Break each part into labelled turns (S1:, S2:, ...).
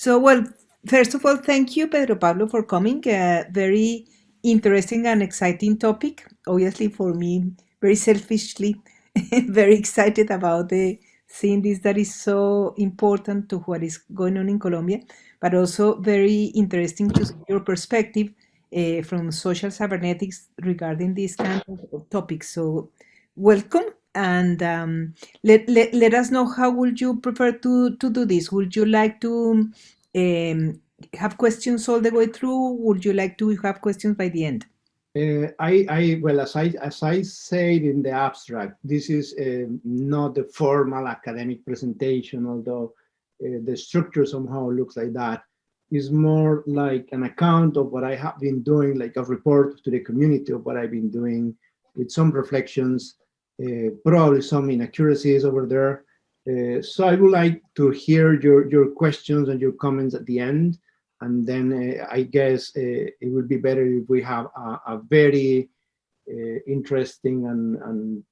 S1: So, well, first of all, thank you, Pedro Pablo, for coming. Very interesting and exciting topic. Obviously, for me, very selfishly, very excited about the seeing this that is so important to what is going on in Colombia, but also very interesting to see your perspective from social cybernetics regarding this kind of topics. So, welcome. And let us know how would you prefer to do this? Would you like to have questions all the way through? Would you like to have questions by the end?
S2: Well, as I said in the abstract, this is not the formal academic presentation, although the structure somehow looks like that. Is more like an account of what I have been doing, like a report to the community of what I've been doing, with some reflections, probably some inaccuracies over there. So I would like to hear your questions and your comments at the end. And then I guess it would be better if we have a very interesting and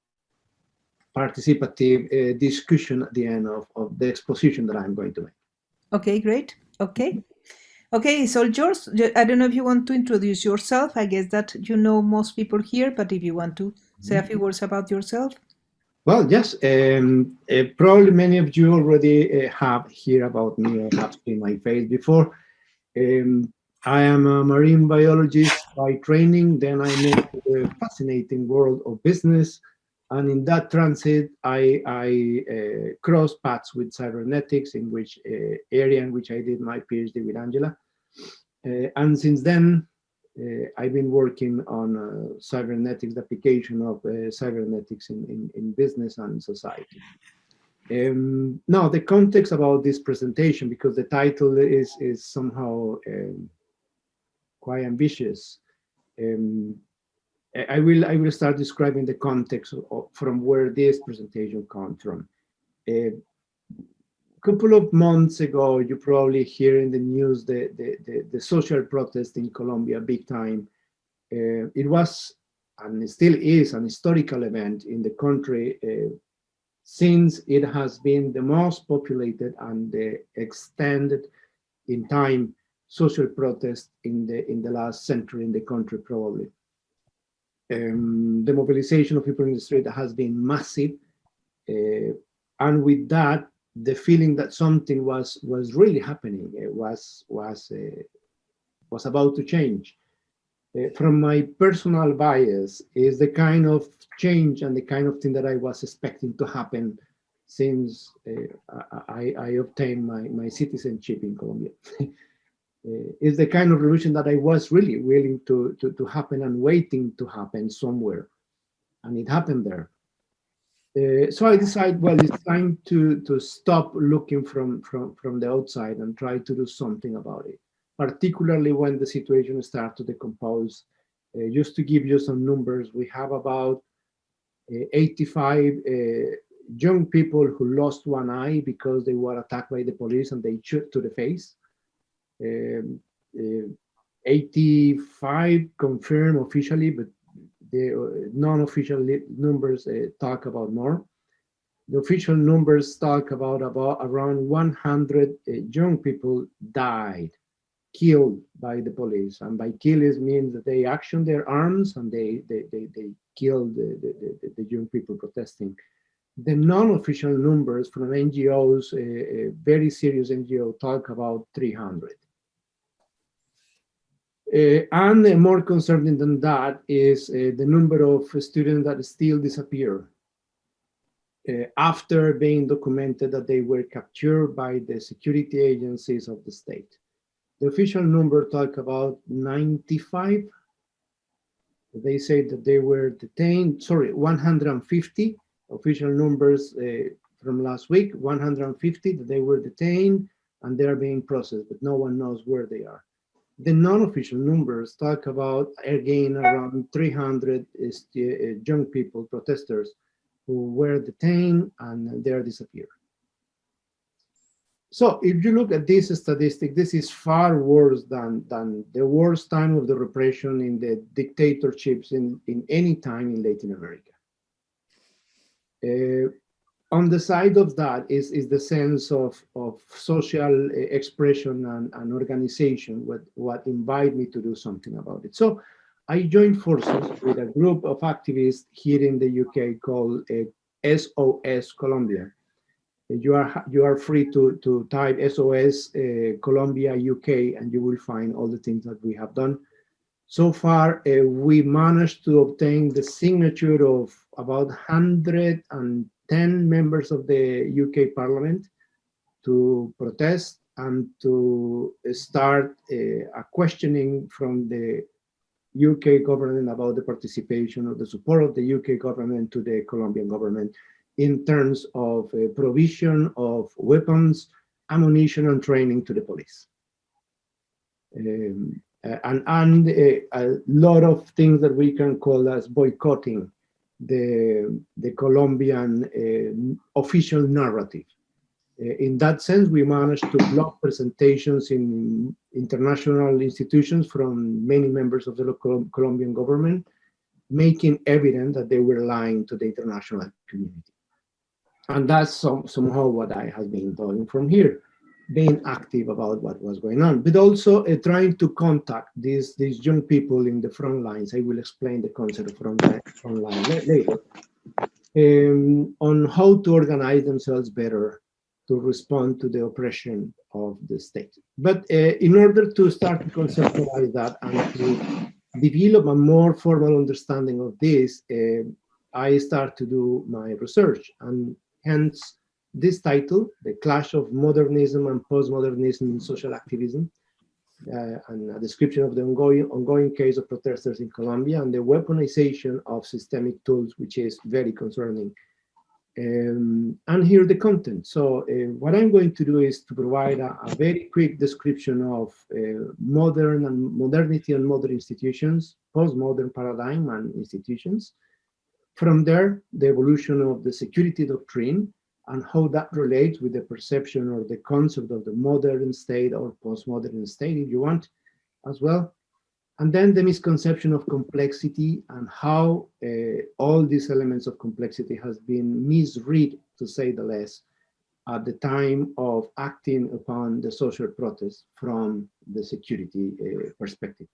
S2: participative discussion at the end of the exposition that I'm going to make.
S1: Okay, great. Okay. Okay, so yours. I don't know if you want to introduce yourself. I guess that you know most people here, but if you want to say a few words about yourself.
S2: Well, yes, probably many of you already have heard about me or have seen my face before. Um, I am a marine biologist by training. Then I moved to the fascinating world of business. And in that transit, I crossed paths with cybernetics, in which area in which I did my PhD with Angela. And since then, I've been working on cybernetics, the application of cybernetics in business and society. Now, the context about this presentation, because the title is somehow quite ambitious. Um, I will start describing the context from where this presentation comes from. A couple of months ago, you probably hear in the news the social protest in Colombia, big time. It was and it still is an historical event in the country, since it has been the most populated and the extended in time social protest in the last century in the country, probably. The mobilization of people in the street has been massive, uh, and with that, the feeling that something was really happening, was about to change. From my personal bias, is the kind of change and the kind of thing that I was expecting to happen since I obtained my citizenship in Colombia. Is the kind of revolution that I was really willing to happen and waiting to happen somewhere. And it happened there. So I decided, well, it's time to stop looking from the outside and try to do something about it, particularly when the situation starts to decompose. Just to give you some numbers, we have about 85 young people who lost one eye because they were attacked by the police and they shoot to the face. Um, uh, 85 confirmed officially, but the non-official numbers talk about more. The official numbers talk about around 100 young people died, killed by the police. And by killers means that they action their arms and they killed the young people protesting. The non-official numbers from NGOs, very serious NGO, talk about 300. And more concerning than that is the number of students that still disappear after being documented that they were captured by the security agencies of the state. The official number talk about 95. They say that they were detained, sorry, 150 official numbers from last week, 150 that they were detained and they are being processed, but no one knows where they are. The non-official numbers talk about, again, around 300 young people, protesters, who were detained and they are disappeared. So if you look at this statistic, this is far worse than the worst time of the repression in the dictatorships in any time in Latin America. on the side of that is the sense of social expression and organization, what invite me to do something about it. So I joined forces with a group of activists here in the UK called SOS Colombia. You are free to type SOS Colombia UK, and you will find all the things that we have done. So far, we managed to obtain the signature of about 110 members of the UK Parliament to protest and to start a questioning from the UK government about the participation or the support of the UK government to the Colombian government in terms of provision of weapons, ammunition, and training to the police. And a lot of things that we can call as boycotting the Colombian official narrative. In that sense, we managed to block presentations in international institutions from many members of the Colombian government, making evident that they were lying to the international community. And that's somehow what I have been doing from here, being active about what was going on, but also trying to contact these young people in the front lines. I will explain the concept of front line later, on how to organize themselves better to respond to the oppression of the state. But in order to start to conceptualize that and to develop a more formal understanding of this, I start to do my research, and hence this title, The Clash of Modernism and Postmodernism in Social Activism, and a description of the ongoing case of protesters in Colombia and the weaponization of systemic tools, which is very concerning. And here the content. So what I'm going to do is to provide a very quick description of modernity and modern institutions, postmodern paradigm and institutions. From there, the evolution of the security doctrine and how that relates with the perception or the concept of the modern state or postmodern state, if you want, as well. And then the misconception of complexity and how all these elements of complexity has been misread, to say the least, at the time of acting upon the social protest from the security perspective.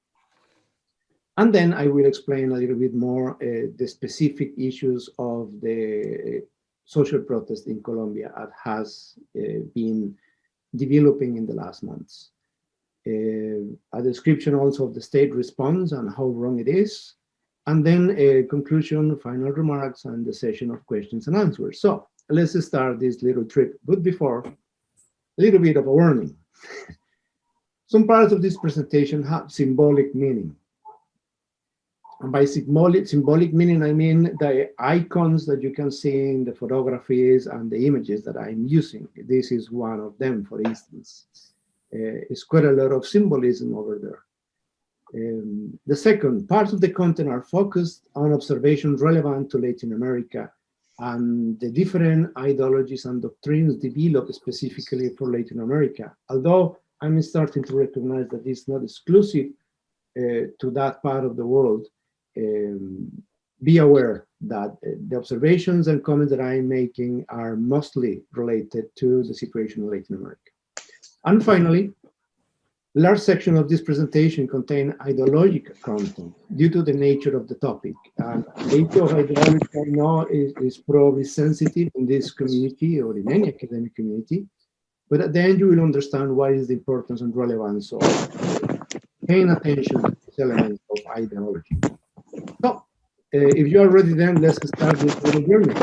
S2: And then I will explain a little bit more the specific issues of the social protest in Colombia that has been developing in the last months. A description also of the state response and how wrong it is, and then a conclusion, final remarks, and the session of questions and answers. So let's start this little trip. But before, a little bit of a warning. Some parts of this presentation have symbolic meaning. And by symbolic meaning, I mean the icons that you can see in the photographies and the images that I'm using. This is one of them, for instance. It's quite a lot of symbolism over there. The second, parts of the content are focused on observations relevant to Latin America and the different ideologies and doctrines developed specifically for Latin America. Although I'm starting to recognize that it's not exclusive to that part of the world, be aware that the observations and comments that I'm making are mostly related to the situation in Latin America. And finally, a large section of this presentation contain ideological content due to the nature of the topic. And the issue of ideology I know is probably sensitive in this community or in any academic community, but at the end you will understand what is the importance and relevance of paying attention to these elements of ideology. So, if you are ready, then let's start with the journey.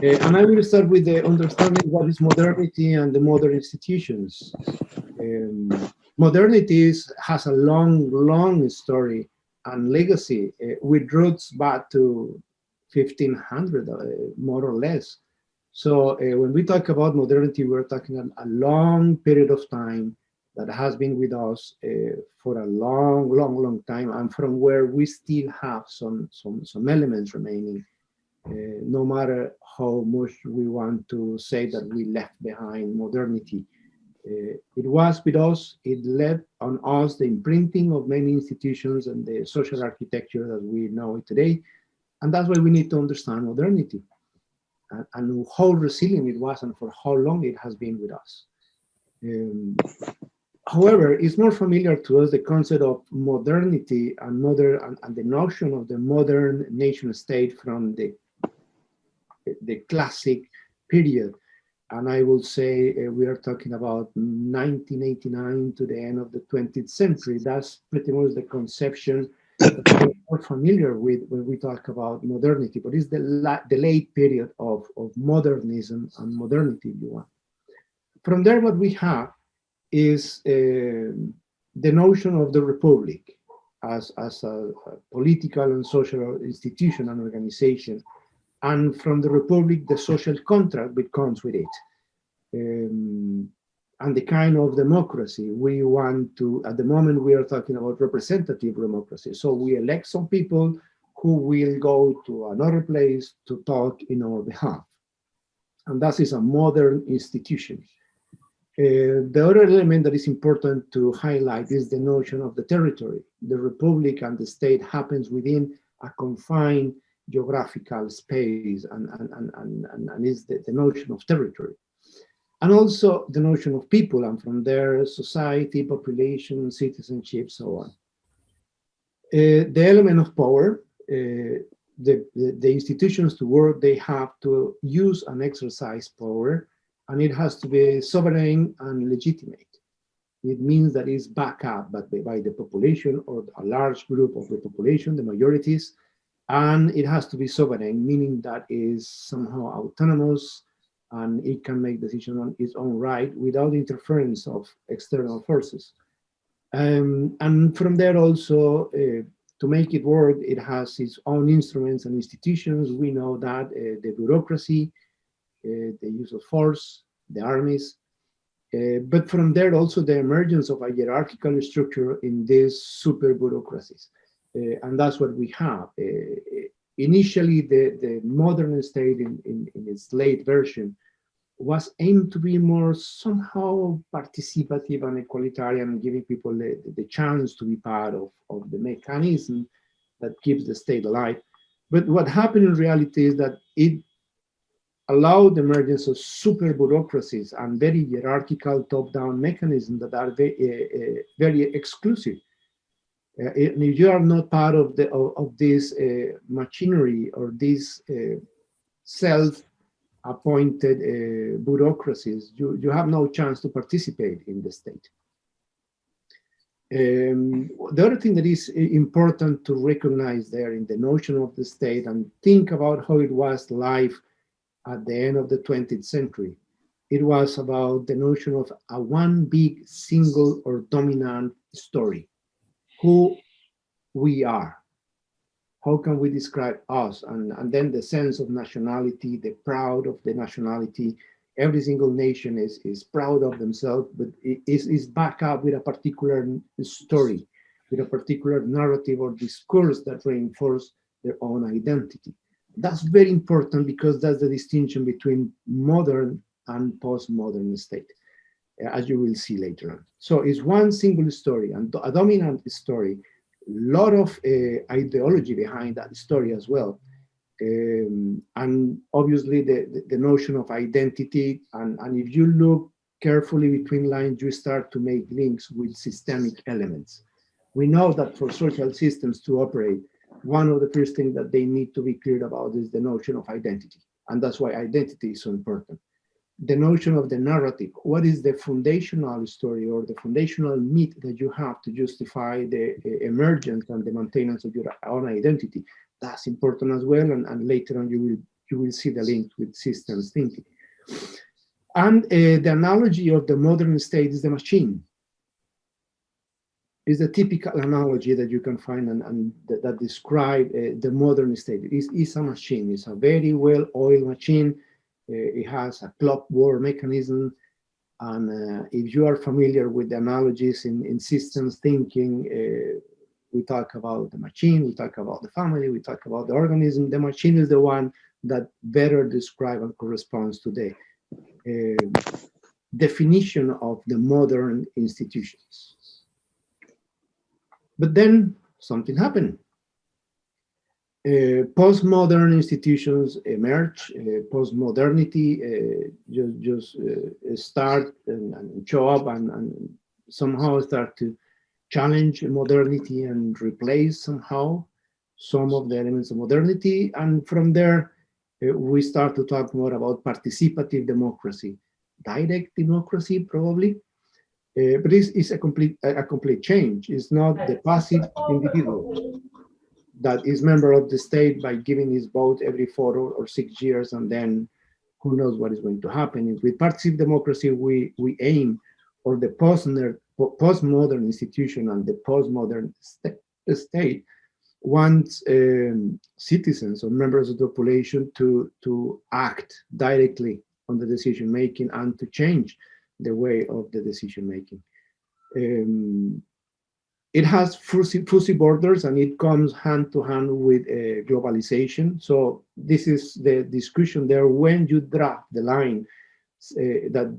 S2: And I will start with the understanding what is modernity and the modern institutions. Modernity has a long story and legacy with roots back to 1500, more or less. So when we talk about modernity, we're talking a long period of time that has been with us for a long time, and from where we still have some elements remaining, no matter how much we want to say that we left behind modernity. It was with us, it left on us the imprinting of many institutions and the social architecture that we know today, and that's why we need to understand modernity. and how resilient it was and for how long it has been with us. However, it's more familiar to us the concept of modernity and the notion of the modern nation state from the classic period. And I will say we are talking about 1989 to the end of the 20th century. That's pretty much the conception that we're more familiar with when we talk about modernity, but it's the late period of modernism and modernity, if you want. From there, what we have is the notion of the republic as a political and social institution and organization, and from the republic, the social contract that comes with it, and the kind of democracy we want to. At the moment, we are talking about representative democracy. So we elect some people who will go to another place to talk in our behalf, and that is a modern institution. The other element that is important to highlight is the notion of the territory. The republic and the state happens within a confined geographical space, and is the notion of territory. And also the notion of people, and from there, society, population, citizenship, so on. The element of power, the institutions to work, they have to use and exercise power, and it has to be sovereign and legitimate. It means that it's backed up by the population or a large group of the population, the majorities, and it has to be sovereign, meaning that is somehow autonomous and it can make decisions on its own right without interference of external forces. And from there also, to make it work, it has its own instruments and institutions. We know that the bureaucracy, the use of force, the armies, but from there also the emergence of a hierarchical structure in these super bureaucracies. And that's what we have. Initially, the modern state in its late version was aimed to be more somehow participative and egalitarian, giving people the chance to be part of the mechanism that keeps the state alive. But what happened in reality is that it allowed the emergence of super bureaucracies and very hierarchical top-down mechanisms that are very exclusive. If you are not part of this machinery or these self-appointed bureaucracies, you have no chance to participate in the state. The other thing that is important to recognize there in the notion of the state and think about how it was live at the end of the 20th century, it was about the notion of a one big single or dominant story. Who we are, how can we describe us, and then the sense of nationality, the proud of the nationality. Every single nation is proud of themselves, but it is backed up with a particular story, with a particular narrative or discourse that reinforce their own identity. That's very important because that's the distinction between modern and postmodern state, as you will see later on. So it's one single story and a dominant story, a lot of ideology behind that story as well. And obviously the notion of identity, and if you look carefully between lines, you start to make links with systemic elements. We know that for social systems to operate, one of the first things that they need to be clear about is the notion of identity. And that's why identity is so important. The notion of the narrative, what is the foundational story or the foundational myth that you have to justify the emergence and the maintenance of your own identity? That's important as well, and later on you will see the link with systems thinking. And the analogy of the modern state is the machine. Is a typical analogy that you can find and that describe the modern state. It's a machine. It's a very well-oiled machine. It has a clockwork mechanism. And if you are familiar with the analogies in systems thinking, we talk about the machine, we talk about the family, we talk about the organism. The machine is the one that better describes and corresponds to the definition of the modern institutions. But then something happened. Postmodern institutions emerge. Postmodernity just start and show up and somehow start to challenge modernity and replace somehow some of the elements of modernity. And from there, we start to talk more about participative democracy, direct democracy probably, but it's a complete change. It's not the passive individual that is member of the state by giving his vote every 4 or 6 years, and then who knows what is going to happen. With participative democracy, we aim for the postmodern institution and the postmodern state wants citizens or members of the population to act directly on the decision making and to change the way of the decision making. It has fuzzy borders, and it comes hand to hand with globalization. So this is the discussion there when you draw the line that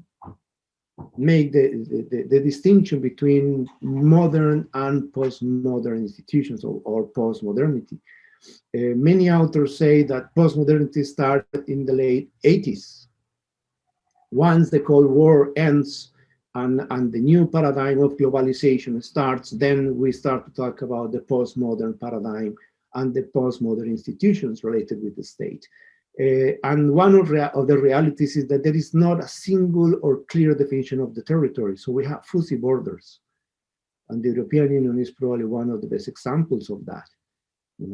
S2: make the distinction between modern and postmodern institutions or postmodernity. Many authors say that postmodernity started in the late 80s. Once the Cold War ends and the new paradigm of globalization starts, then we start to talk about the postmodern paradigm and the postmodern institutions related with the state. And one of the realities is that there is not a single or clear definition of the territory. So we have fuzzy borders. And the European Union is probably one of the best examples of that. You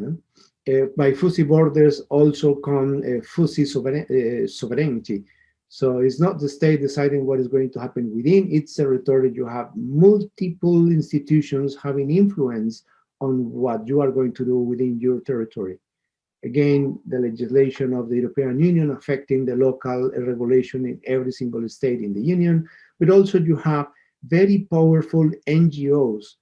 S2: know? By fuzzy borders also come fuzzy sovereignty. So it's not the state deciding what is going to happen within its territory. You have multiple institutions having influence on what you are going to do within your territory. Again, the legislation of the European Union affecting the local regulation in every single state in the Union, but also you have very powerful NGOs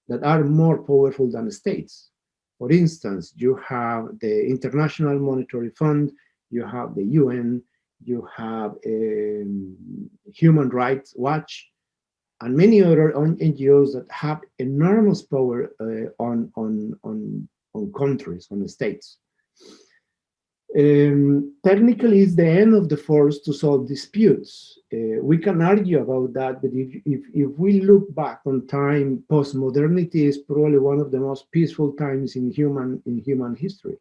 S2: that are more powerful than states. For instance, you have the International Monetary Fund, you have the UN, you have Human Rights Watch, and many other NGOs that have enormous power on countries, on the states. Technically, it's the end of the force to solve disputes. We can argue about that, but if we look back on time, postmodernity is probably one of the most peaceful times in human history.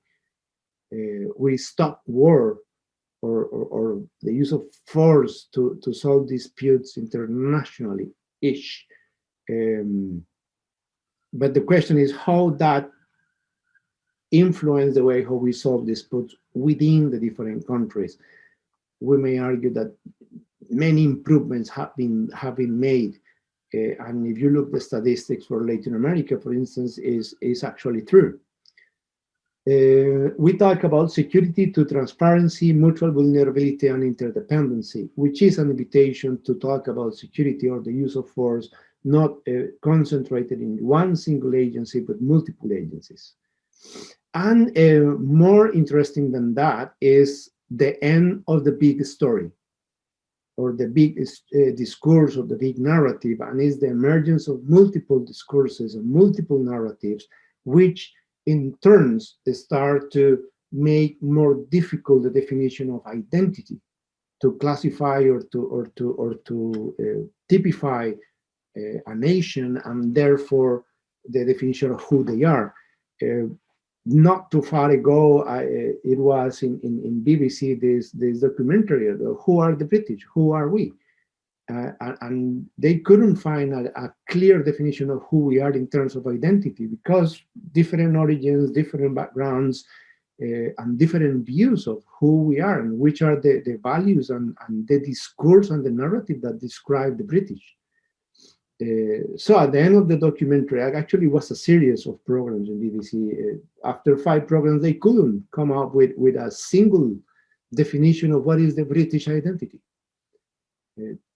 S2: We stopped war or the use of force to solve disputes internationally-ish. But the question is how that influence the way how we solve disputes within the different countries. We may argue that many improvements have been made, and if you look the statistics for Latin America, for instance, is actually true. We talk about security to transparency, mutual vulnerability, and interdependency, which is an invitation to talk about security or the use of force, not concentrated in one single agency, but multiple agencies. And more interesting than that is the end of the big story, or the big discourse, or the big narrative, and is the emergence of multiple discourses and multiple narratives, which in turns start to make more difficult the definition of identity, to classify or to typify a nation, and therefore the definition of who they are. Not too far ago, it was in BBC, this documentary, Who Are the British? Who Are We? And they couldn't find a clear definition of who we are in terms of identity, because different origins, different backgrounds, and different views of who we are and which are the values and the discourse and the narrative that describe the British. So at the end of the documentary, actually was a series of programs in BBC. After 5 programs, they couldn't come up with a single definition of what is the British identity.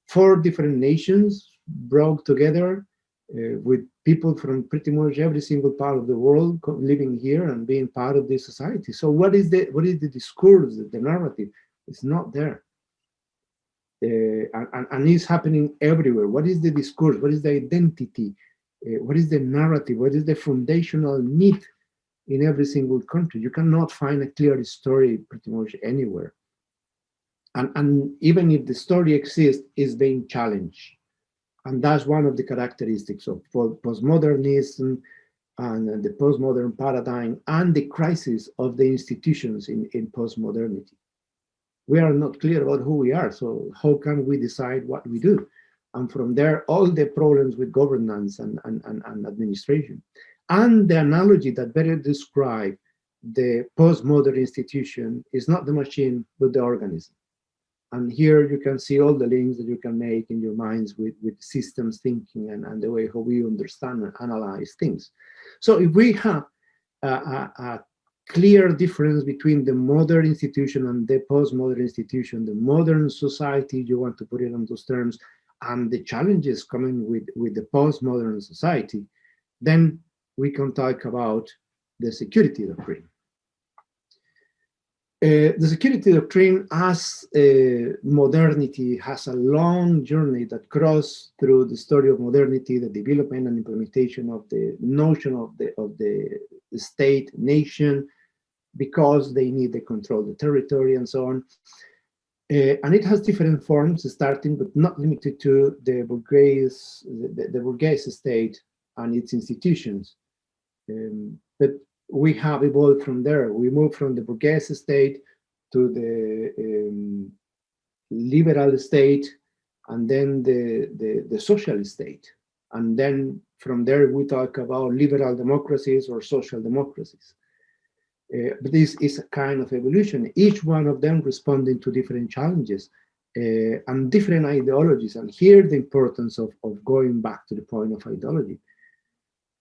S2: 4 different nations brought together with people from pretty much every single part of the world living here and being part of this society. So what is the discourse, the narrative? It's not there. And it's happening everywhere. What is the discourse? What is the identity? What is the narrative? What is the foundational myth in every single country. You cannot find a clear story pretty much anywhere. And even if the story exists, it's being challenged. And that's one of the characteristics of postmodernism and the postmodern paradigm and the crisis of the institutions in postmodernity. We are not clear about who we are, so how can we decide what we do? And from there, all the problems with governance and administration. And the analogy that better describe the postmodern institution is not the machine, but the organism. And here you can see all the links that you can make in your minds with systems thinking and the way how we understand and analyze things. So if we have a clear difference between the modern institution and the postmodern institution, the modern society, you want to put it on those terms, and the challenges coming with the postmodern society, then we can talk about the security doctrine. The security doctrine, as modernity, has a long journey that crosses through the story of modernity, the development and implementation of the notion of the state, nation, because they need to control the territory and so on. And it has different forms, starting but not limited to the bourgeois state and its institutions. But we have evolved from there. We moved from the bourgeois state to the liberal state, and then the social state. And then from there, we talk about liberal democracies or social democracies. But this is a kind of evolution, each one of them responding to different challenges and different ideologies. And here the importance of going back to the point of ideology.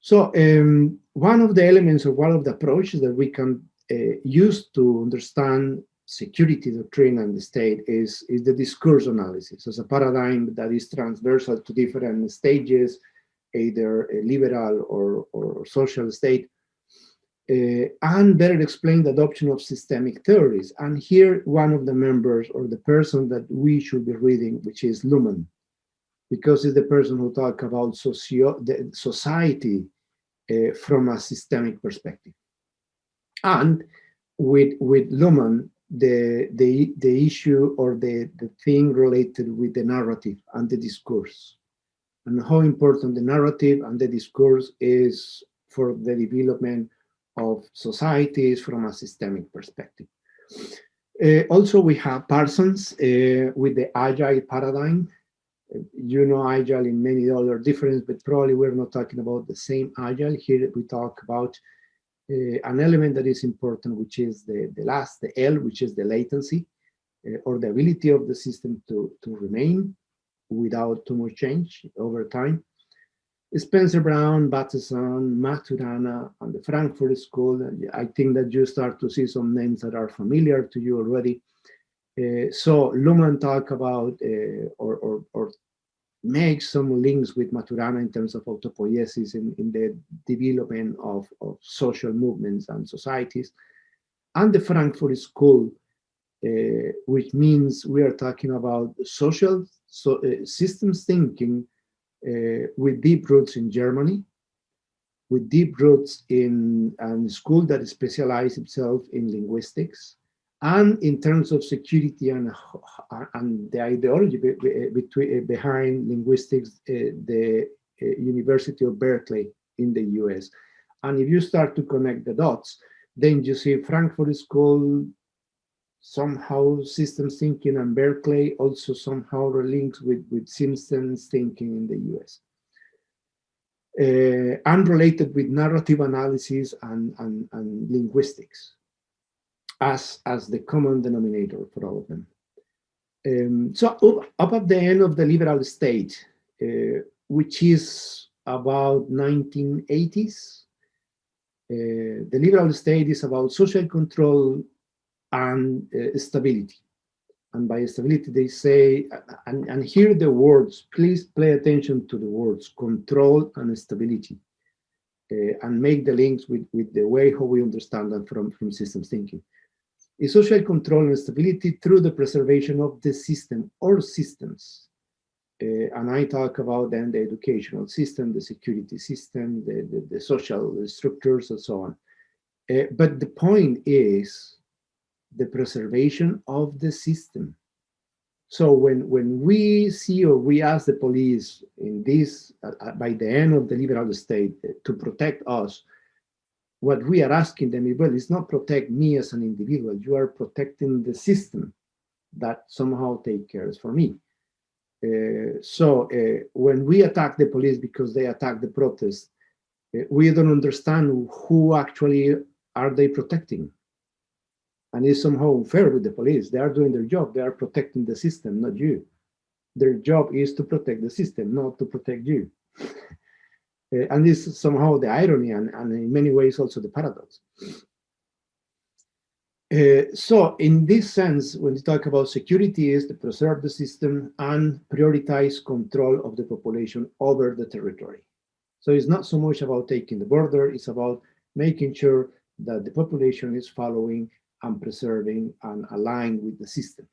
S2: So one of the elements or one of the approaches that we can use to understand security doctrine and the state is the discourse analysis as a paradigm that is transversal to different stages, either a liberal or social state, and better explain the adoption of systemic theories. And here one of the members or the person that we should be reading, which is Luhmann, because it's the person who talks about the society from a systemic perspective. And with Luhmann, the issue or the thing related with the narrative and the discourse, and how important the narrative and the discourse is for the development of societies from a systemic perspective. Also, we have Parsons with the agile paradigm. You know agile in many other differences, but probably we're not talking about the same agile. Here we talk about an element that is important, which is the L, which is the latency, or the ability of the system to remain without too much change over time. Spencer Brown, Bateson, Maturana, and the Frankfurt School. I think that you start to see some names that are familiar to you already. So Luhmann talk about or make some links with Maturana in terms of autopoiesis in the development of social movements and societies. And the Frankfurt School, which means we are talking about social systems thinking with deep roots in Germany, with deep roots in a school that specializes itself in linguistics, and in terms of security and the ideology behind linguistics, the University of Berkeley in the US. And if you start to connect the dots, then you see Frankfurt School, somehow systems thinking, and Berkeley also somehow linked with systems thinking in the US. Unrelated with narrative analysis and linguistics as the common denominator for all of them. So up at the end of the liberal state, which is about 1980s, the liberal state is about social control and stability. And by stability, they say, and here the words, please pay attention to the words, control and stability, and make the links with the way how we understand that from systems thinking. Is social control and stability through the preservation of the system or systems. And I talk about then the educational system, the security system, the social structures, and so on. But the point is the preservation of the system. So when we see or we ask the police in this, by the end of the liberal state, to protect us, what we are asking them is, well, it's not protect me as an individual. You are protecting the system that somehow take cares for me. So when we attack the police because they attack the protest, we don't understand who actually are they protecting. And it's somehow unfair with the police. They are doing their job. They are protecting the system, not you. Their job is to protect the system, not to protect you. And this is somehow the irony and in many ways also the paradox. So in this sense, when we talk about security, is to preserve the system and prioritize control of the population over the territory. So it's not so much about taking the border, it's about making sure that the population is following and preserving and aligned with the system.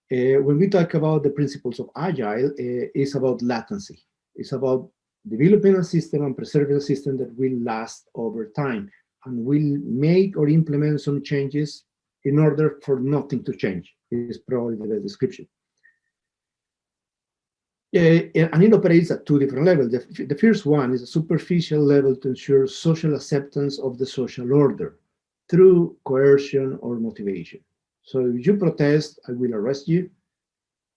S2: When we talk about the principles of agile, it's about latency. It's about developing a system and preserving a system that will last over time and will make or implement some changes in order for nothing to change, is probably the best description. And it operates at two different levels. The first one is a superficial level to ensure social acceptance of the social order through coercion or motivation. So if you protest, I will arrest you.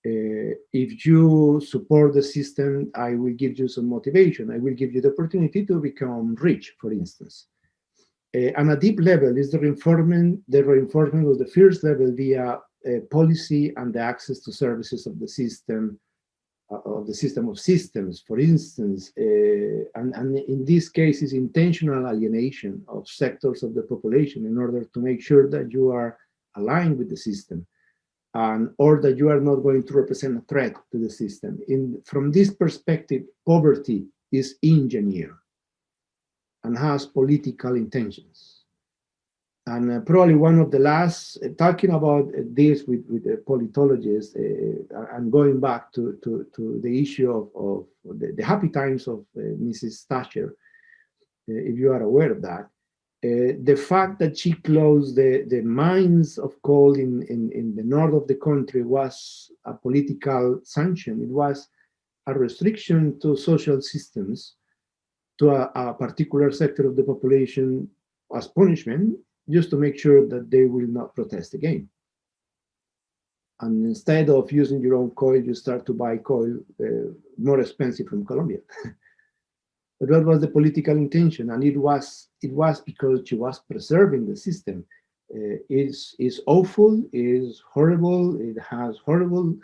S2: If you support the system, I will give you some motivation. I will give you the opportunity to become rich, for instance. And a deep level is the reinforcement of the first level via policy and the access to services of the system of systems, for instance, and in this case is intentional alienation of sectors of the population in order to make sure that you are aligned with the system, and or that you are not going to represent a threat to the system. From this perspective, poverty is engineered and has political intentions. And probably one of the last, talking about this with politologists, and going back to the issue of the happy times of Mrs. Thatcher, if you are aware of that, the fact that she closed the mines of coal in the north of the country was a political sanction. It was a restriction to social systems, to a particular sector of the population as punishment, just to make sure that they will not protest again. And instead of using your own coal, you start to buy coal more expensive from Colombia. But that was the political intention, and it was because she was preserving the system. It's awful, it's horrible, it has horrible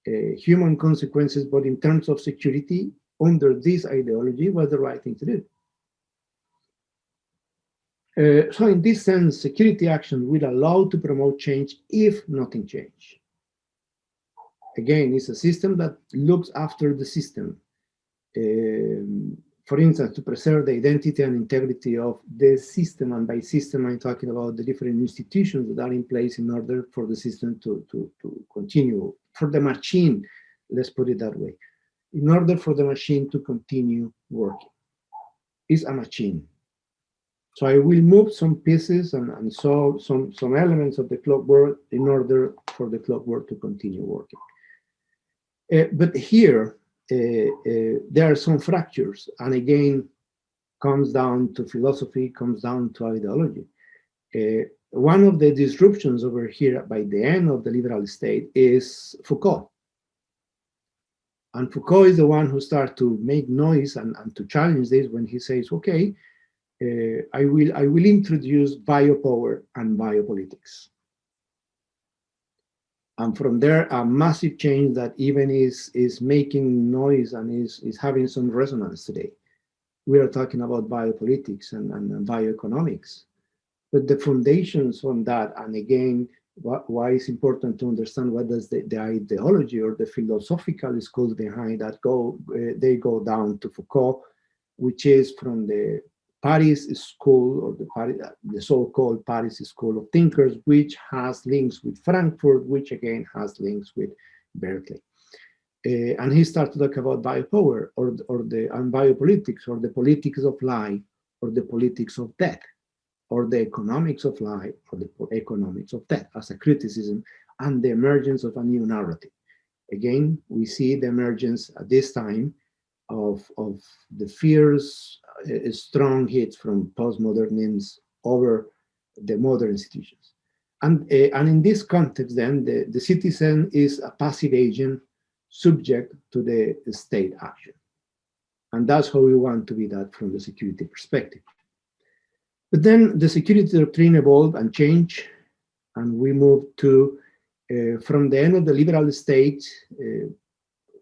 S2: human consequences, but in terms of security, under this ideology, was the right thing to do. So in this sense, security action will allow to promote change if nothing changes. Again, it's a system that looks after the system. For instance, to preserve the identity and integrity of the system, and by system, I'm talking about the different institutions that are in place in order for the system to continue, for the machine, let's put it that way, in order for the machine to continue working. It's a machine. So I will move some pieces and so some elements of the clockwork in order for the clockwork to continue working. But here, there are some fractures, and again, comes down to philosophy, comes down to ideology. One of the disruptions over here by the end of the liberal state is Foucault. And Foucault is the one who starts to make noise and to challenge this when he says, okay, I will introduce biopower and biopolitics. And from there, a massive change that even is making noise and is having some resonance today. We are talking about biopolitics and bioeconomics. But the foundations on that, and again, why it's important to understand what does the ideology or the philosophical schools behind that go, they go down to Foucault, which is from the Paris School, or the so-called Paris School of Thinkers, which has links with Frankfurt, which again has links with Berkeley. And he started to talk about biopower, and biopolitics, or the politics of life, or the politics of death. or the economics of life, or the economics of death as a criticism, and the emergence of a new narrative. Again, we see the emergence at this time of the fierce, strong hits from postmodernism over the modern institutions. And in this context, then, the citizen is a passive agent subject to the state action. And that's how we want to be that from the security perspective. But then the security doctrine evolved and changed, and we moved to, from the end of the liberal state,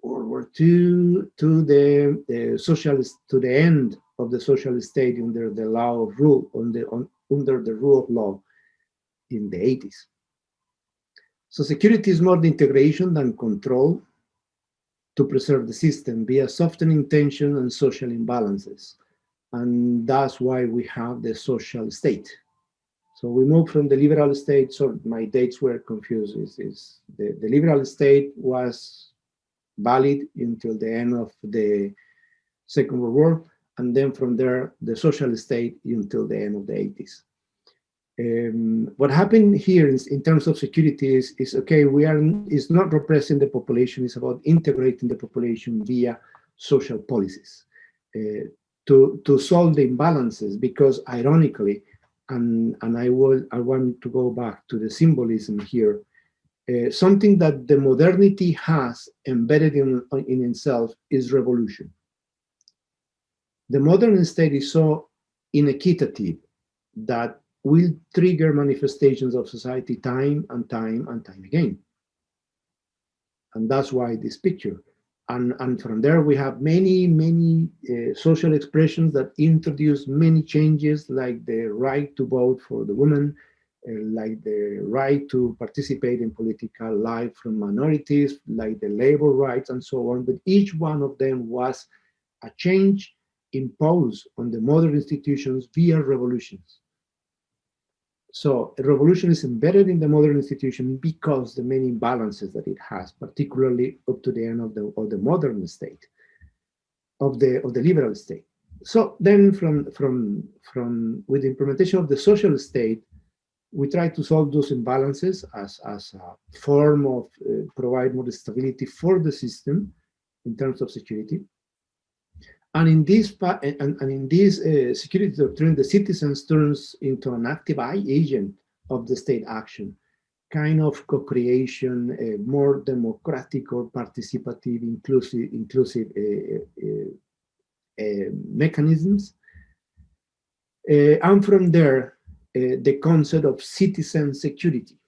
S2: World War II, to the socialist, to the end of the socialist state under the law of rule, under the rule of law in the 80s. So security is more the integration than control to preserve the system via softening tension and social imbalances. And that's why we have the social state. So we moved from the liberal state, so my dates were confused. The liberal state was valid until the end of the Second World War, and then from there, the social state until the end of the 80s. What happened here in terms of security is okay, is not repressing the population, it's about integrating the population via social policies to solve the imbalances, because ironically, and I want to go back to the symbolism here, something that the modernity has embedded in itself is revolution. The modern state is so inequitative that will trigger manifestations of society time and time and time again. And that's why this picture. And from there, we have many social expressions that introduce many changes, like the right to vote for the women, like the right to participate in political life from minorities, like the labor rights and so on. But each one of them was a change imposed on the modern institutions via revolutions. So a revolution is embedded in the modern institution because the many imbalances that it has, particularly up to the end of the modern state, of the liberal state. So then from with the implementation of the social state, we try to solve those imbalances as a form of provide more stability for the system in terms of security. And in this security doctrine, the citizens turns into an active agent of the state action, kind of co-creation, more democratic or participative, inclusive mechanisms. And from there, the concept of citizen security.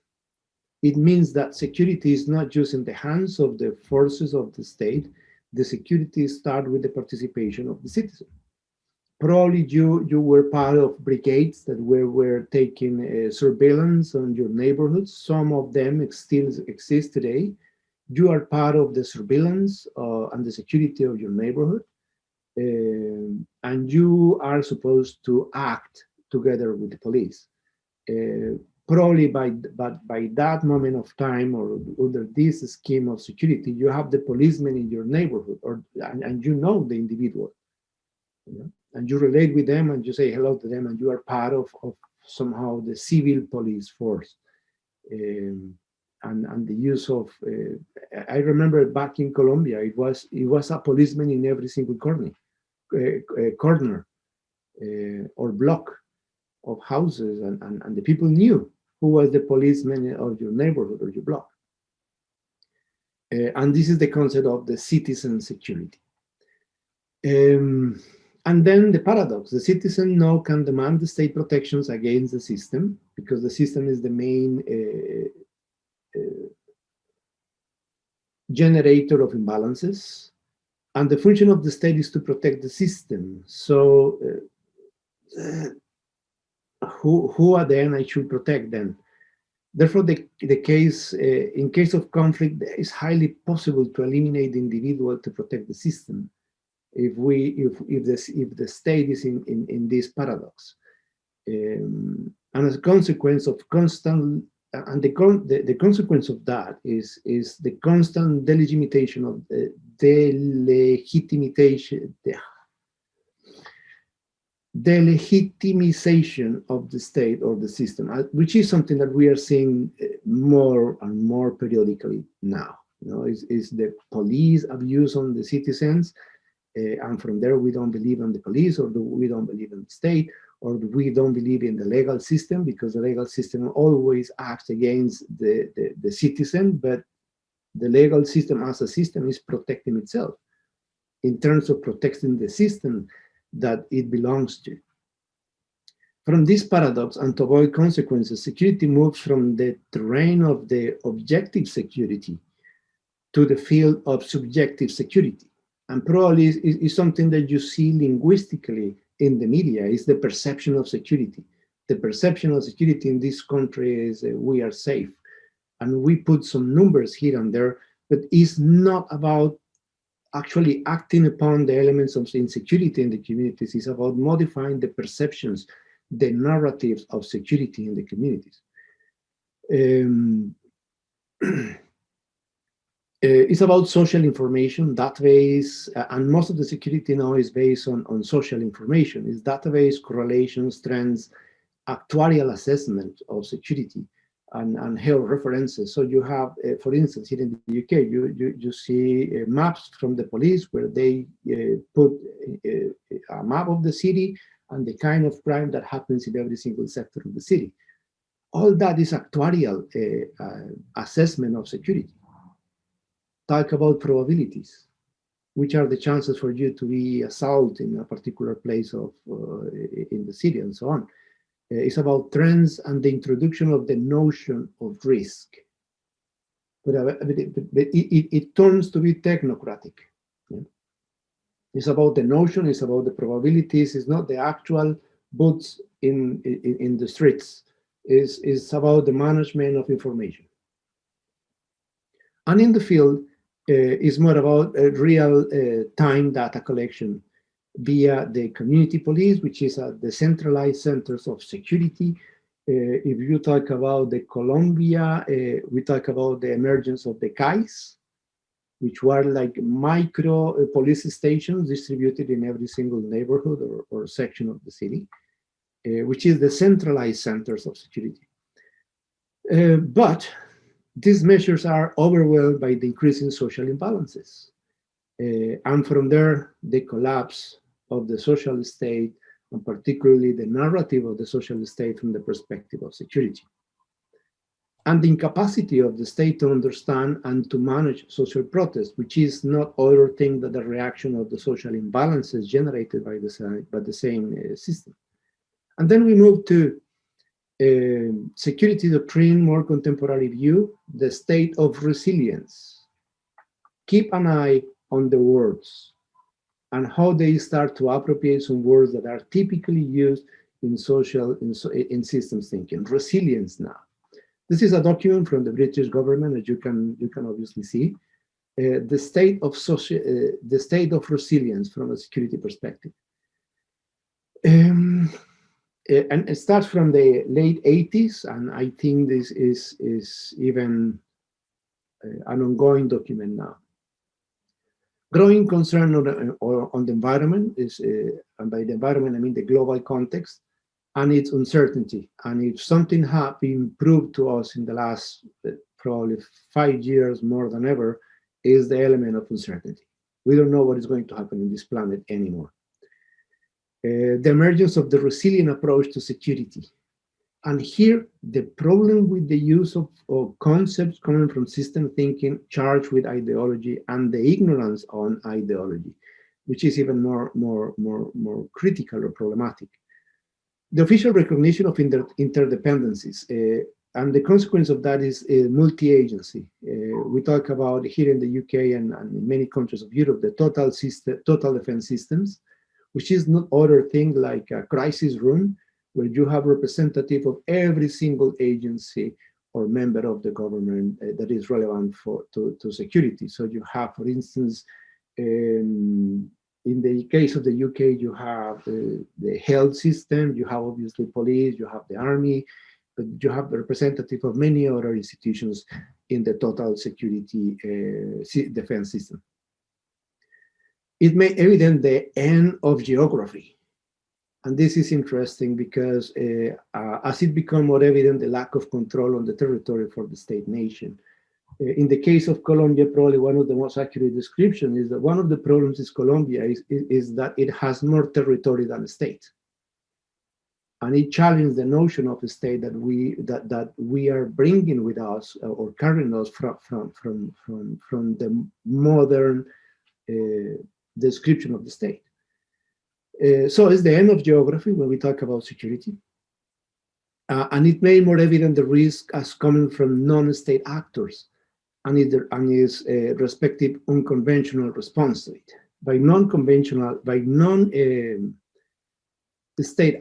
S2: It means that security is not just in the hands of the forces of the state. The security starts with the participation of the citizen. Probably you were part of brigades that were taking surveillance on your neighborhoods. Some of them still exist today. You are part of the surveillance and the security of your neighborhood. And you are supposed to act together with the police. Probably by that moment of time, or under this scheme of security, you have the policeman in your neighborhood, and you know the individual, and you relate with them, and you say hello to them, and you are part of somehow the civil police force. And the use of, I remember back in Colombia, it was a policeman in every single corner or block of houses, and the people knew who was the policeman of your neighborhood or your block. And this is the concept of the citizen security. And then the paradox, the citizen now can demand the state protections against the system, because the system is the main generator of imbalances, and the function of the state is to protect the system. So who at the end I should protect then? Therefore, the case in case of conflict, it's highly possible to eliminate the individual to protect the system. If the state is in this paradox, and as a consequence of constant, and the consequence of that is the constant delimitation of the delegitimation, the legitimization of the state or the system, which is something that we are seeing more and more periodically now. Is the police abuse on the citizens, and from there we don't believe in the police, or we don't believe in the state, or we don't believe in the legal system, because the legal system always acts against the citizen, but the legal system as a system is protecting itself in terms of protecting the system that it belongs to. From this paradox, and to avoid consequences, security moves from the terrain of the objective security to the field of subjective security. And probably is something that you see linguistically in the media, is the perception of security. The perception of security in this country is we are safe. And we put some numbers here and there, but it's not about actually acting upon the elements of insecurity in the communities. It's about modifying the perceptions, the narratives of security in the communities. It's about social information, database, and most of the security now is based on social information. It's database, correlations, trends, actuarial assessment of security, and health references. So you have, for instance, here in the UK, you see maps from the police where they put a map of the city and the kind of crime that happens in every single sector of the city. All that is actuarial assessment of security. Talk about probabilities. Which are the chances for you to be assaulted in a particular place of in the city, and so on. It's about trends and the introduction of the notion of risk. But it turns to be technocratic. Yeah? It's about the notion, it's about the probabilities, it's not the actual boots in the streets. It's about the management of information. And in the field, is more about real-time data collection via the community police, which is the centralized centers of security. If you talk about the Colombia, we talk about the emergence of the CAIs, which were like micro police stations distributed in every single neighborhood or section of the city, which is the centralized centers of security. But these measures are overwhelmed by the increasing social imbalances. And from there, the collapse of the social state, and particularly the narrative of the social state from the perspective of security. And the incapacity of the state to understand and to manage social protest, which is not other thing than the reaction of the social imbalances generated by the same system. And then we move to security doctrine, more contemporary view, the state of resilience. Keep an eye on the words and how they start to appropriate some words that are typically used in systems thinking. Resilience now. This is a document from the British government, as you can obviously see. The state of resilience from a security perspective. And it starts from the late 80s, and I think this is even an ongoing document now. Growing concern on the environment is, and by the environment I mean the global context, and its uncertainty. And if something has been proved to us in the last probably 5 years more than ever, is the element of uncertainty. We don't know what is going to happen in this planet anymore. The emergence of the resilient approach to security. And here, the problem with the use of concepts coming from system thinking charged with ideology and the ignorance on ideology, which is even more critical or problematic. The official recognition of interdependencies, and the consequence of that is multi-agency. We talk about here in the UK and in many countries of Europe, the total defense systems, which is not other thing like a crisis room, where you have representative of every single agency or member of the government that is relevant to security. So you have, for instance, in the case of the UK, you have the health system, you have obviously police, you have the army, but you have the representative of many other institutions in the total security defense system. It made evident the end of geography. And this is interesting because as it become more evident, the lack of control on the territory for the state nation. In the case of Colombia, probably one of the most accurate descriptions is that one of the problems is Colombia is that it has more territory than a state. And it challenged the notion of a state that we are bringing with us or carrying us from the modern description of the state. So it's the end of geography when we talk about security. And it made more evident the risk as coming from non-state actors and its respective unconventional response to it. By non-state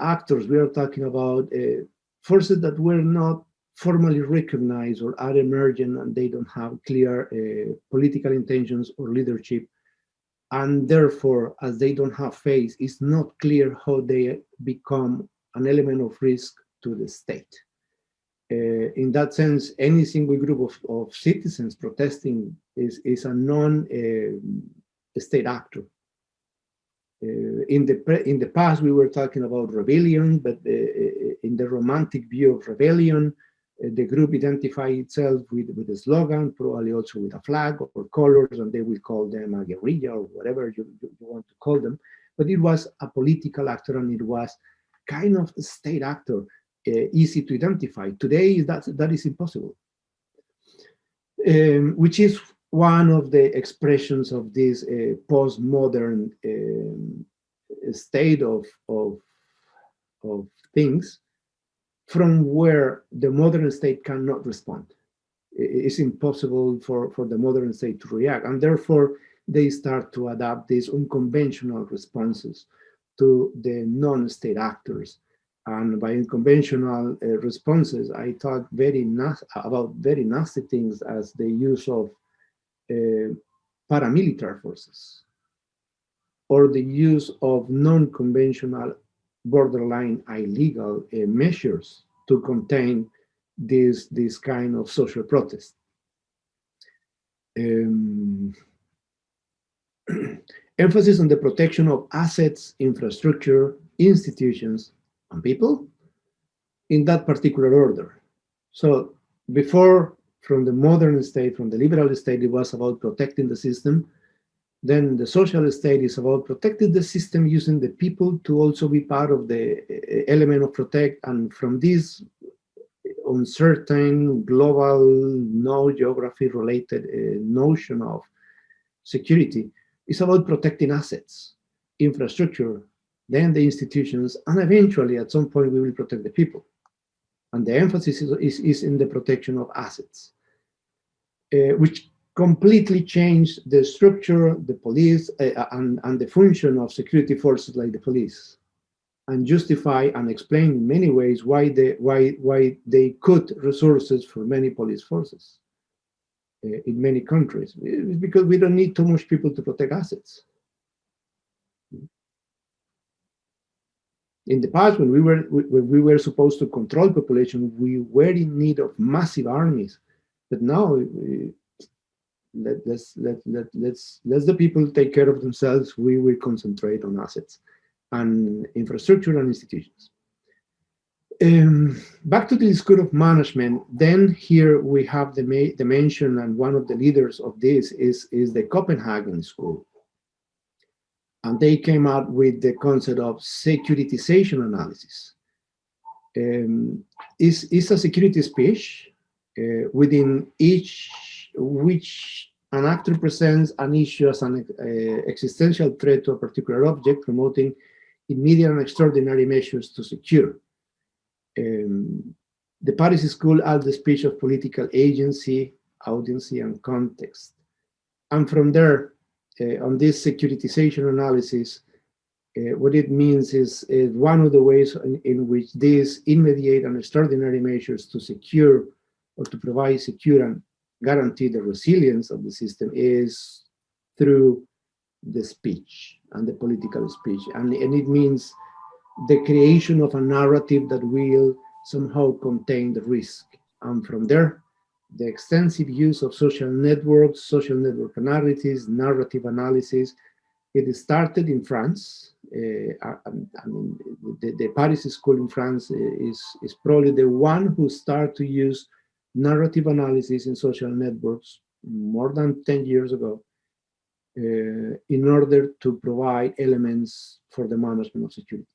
S2: actors, we are talking about forces that were not formally recognized or are emergent and they don't have clear political intentions or leadership. And therefore, as they don't have face, it's not clear how they become an element of risk to the state. In that sense, any single group of citizens protesting is a non-state actor. In the past, we were talking about rebellion, but in the romantic view of rebellion, the group identified itself with a slogan, probably also with a flag or colors, and they will call them a guerrilla or whatever you want to call them. But it was a political actor and it was kind of a state actor, easy to identify. Today, that is impossible, which is one of the expressions of this postmodern state of things, from where the modern state cannot respond. It's impossible for the modern state to react, and therefore they start to adapt these unconventional responses to the non-state actors. And by unconventional responses, I talk about very nasty things as the use of paramilitary forces or the use of non-conventional borderline illegal measures to contain this kind of social protest. Emphasis on the protection of assets, infrastructure, institutions, and people in that particular order. So before, from the modern state, from the liberal state, it was about protecting the system. Then the social state is about protecting the system using the people to also be part of the element of protect. And from this uncertain, global, no geography related notion of security, it's about protecting assets, infrastructure, then the institutions, and eventually at some point we will protect the people. And the emphasis is in the protection of assets, which completely changed the structure, the police, and the function of security forces like the police, and justify and explain in many ways why they cut resources for many police forces in many countries. It's because we don't need too much people to protect assets. In the past, when we were supposed to control population, we were in need of massive armies. But now, let's let the people take care of themselves. We will concentrate on assets and infrastructure and institutions. Back to the school of management. Then here we have the mention, and one of the leaders of this is the Copenhagen School. And they came out with the concept of securitization analysis. It's a security speech within which an actor presents an issue as an existential threat to a particular object, promoting immediate and extraordinary measures to secure. The Paris School adds the speech of political agency, audiency, and context. And from there, on this securitization analysis, what it means is one of the ways in which these immediate and extraordinary measures to secure or to provide secure and guarantee the resilience of the system is through the speech and the political speech. And it means the creation of a narrative that will somehow contain the risk. And from there, the extensive use of social network analysis, narrative analysis. It started in France I mean, the Paris School in France is probably the one who started to use narrative analysis in social networks more than 10 years ago in order to provide elements for the management of security.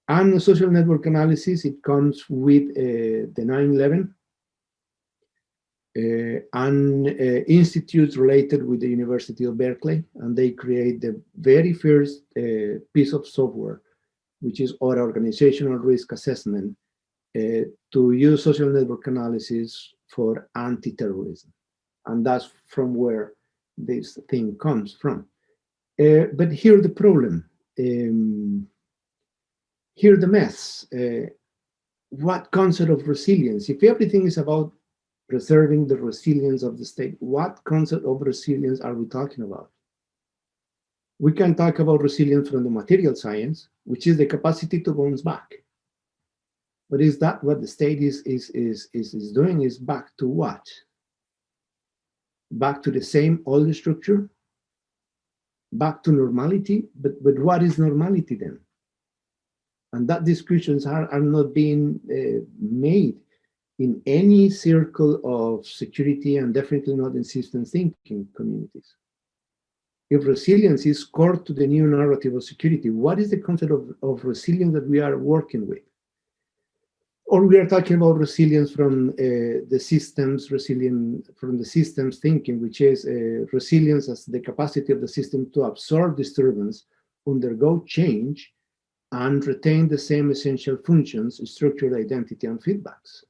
S2: And social network analysis, it comes with the 9/11 and institutes related with the University of Berkeley, and they create the very first piece of software, which is our organizational risk assessment, to use social network analysis for anti-terrorism. And that's from where this thing comes from. But here's the problem. Here's the mess. What concept of resilience? If everything is about preserving the resilience of the state, what concept of resilience are we talking about? We can talk about resilience from the material science, which is the capacity to bounce back. But is that what the state is doing? Is back to what? Back to the same old structure? Back to normality? But what is normality then? And that discussions are not being made in any circle of security, and definitely not in systems thinking communities. If resilience is core to the new narrative of security, what is the concept of resilience that we are working with? Or we are talking about resilience from the systems thinking, which is resilience as the capacity of the system to absorb disturbance, undergo change, and retain the same essential functions, structured identity, and feedbacks.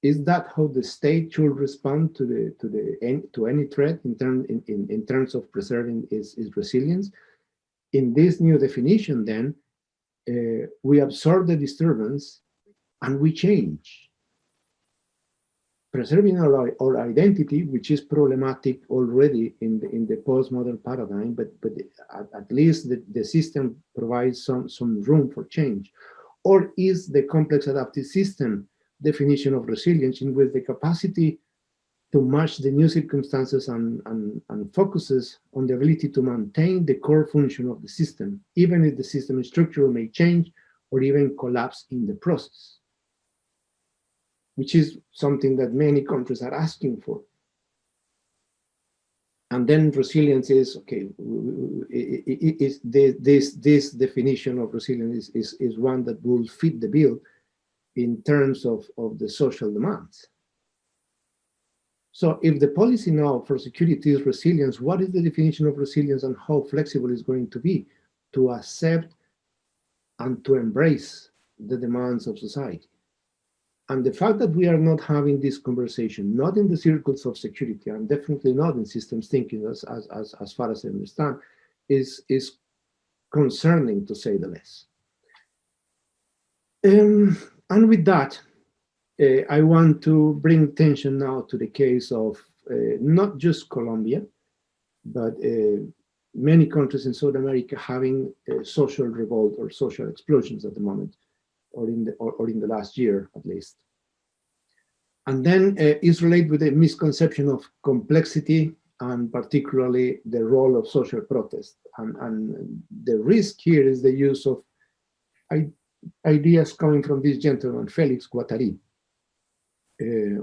S2: Is that how the state should respond to any threat in terms of preserving its resilience? In this new definition, then, we absorb the disturbance and we change, preserving our identity, which is problematic already in the postmodern paradigm, but at least the system provides some room for change. Or is the complex adaptive system definition of resilience in which the capacity to match the new circumstances and focuses on the ability to maintain the core function of the system, even if the system structure may change or even collapse in the process, which is something that many countries are asking for. And then resilience is, okay, this definition of resilience is one that will fit the bill in terms of the social demands. So if the policy now for security is resilience, what is the definition of resilience and how flexible is going to be to accept and to embrace the demands of society? And the fact that we are not having this conversation, not in the circles of security, and definitely not in systems thinking, as far as I understand, is concerning, to say the least. And with that, I want to bring attention now to the case of not just Colombia, but many countries in South America having social revolt or social explosions at the moment, or in the last year at least. And then it's related with a misconception of complexity, and particularly the role of social protest. And the risk here is the use of ideas coming from this gentleman, Felix Guattari,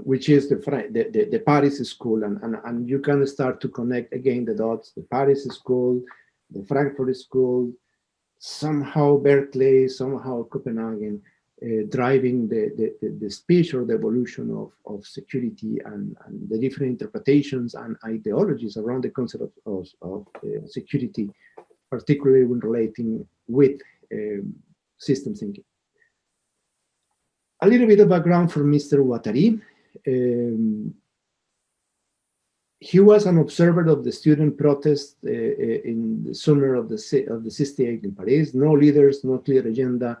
S2: which is the Paris School, and you can start to connect again the dots, the Paris School, the Frankfurt School, somehow Berkeley, somehow Copenhagen, driving the speech or the evolution of security and the different interpretations and ideologies around the concept of security, particularly when relating with systems thinking. A little bit of background for Mr. Guattari. He was an observer of the student protest in the summer of the 68 in Paris. No leaders, no clear agenda,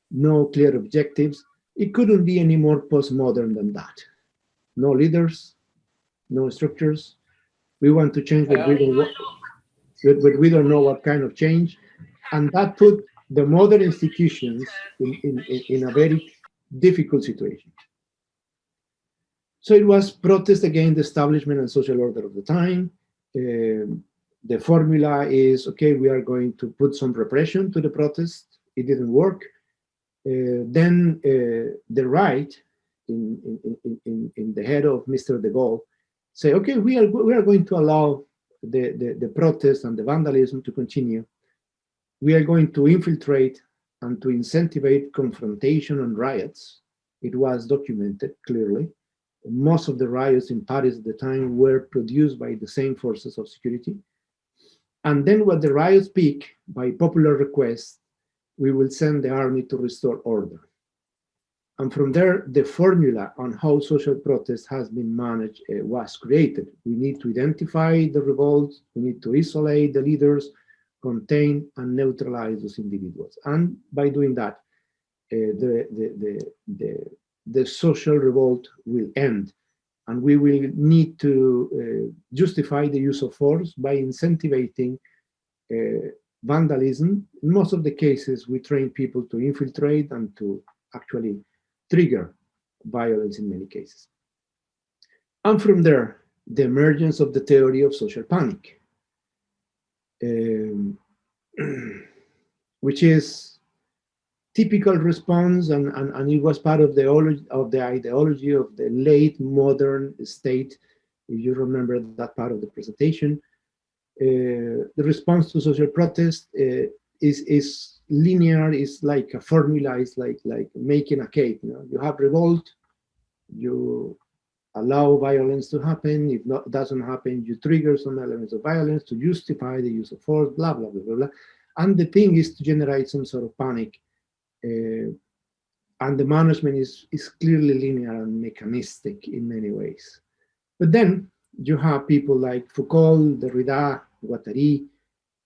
S2: no clear objectives. It couldn't be any more postmodern than that. No leaders, no structures. We want to change, but we don't know what kind of change. And that put the modern institutions in a very difficult situation. So it was protest against the establishment and social order of the time. The formula is, okay, we are going to put some repression to the protest. It didn't work. Then the right, in the head of Mr. De Gaulle, say, okay, we are going to allow the protest and the vandalism to continue. We are going to infiltrate and to incentivize confrontation and riots. It was documented clearly. Most of the riots in Paris at the time were produced by the same forces of security. And then when the riots peak, by popular request, we will send the army to restore order. And from there, the formula on how social protest has been managed was created. We need to identify the revolts, we need to isolate the leaders, contain and neutralize those individuals. And by doing that, the social revolt will end. And we will need to justify the use of force by incentivizing vandalism. In most of the cases, we train people to infiltrate and to actually trigger violence in many cases. And from there, the emergence of the theory of social panic, which is typical response, and it was part of the ideology of the late modern state. If you remember that part of the presentation, the response to social protest is linear, is like a formula, is like making a cake. You have revolt, you allow violence to happen. If it doesn't happen, you trigger some elements of violence to justify the use of force, blah, blah, blah, blah, blah. And the thing is to generate some sort of panic. And the management is clearly linear and mechanistic in many ways. But then you have people like Foucault, Derrida, Guattari,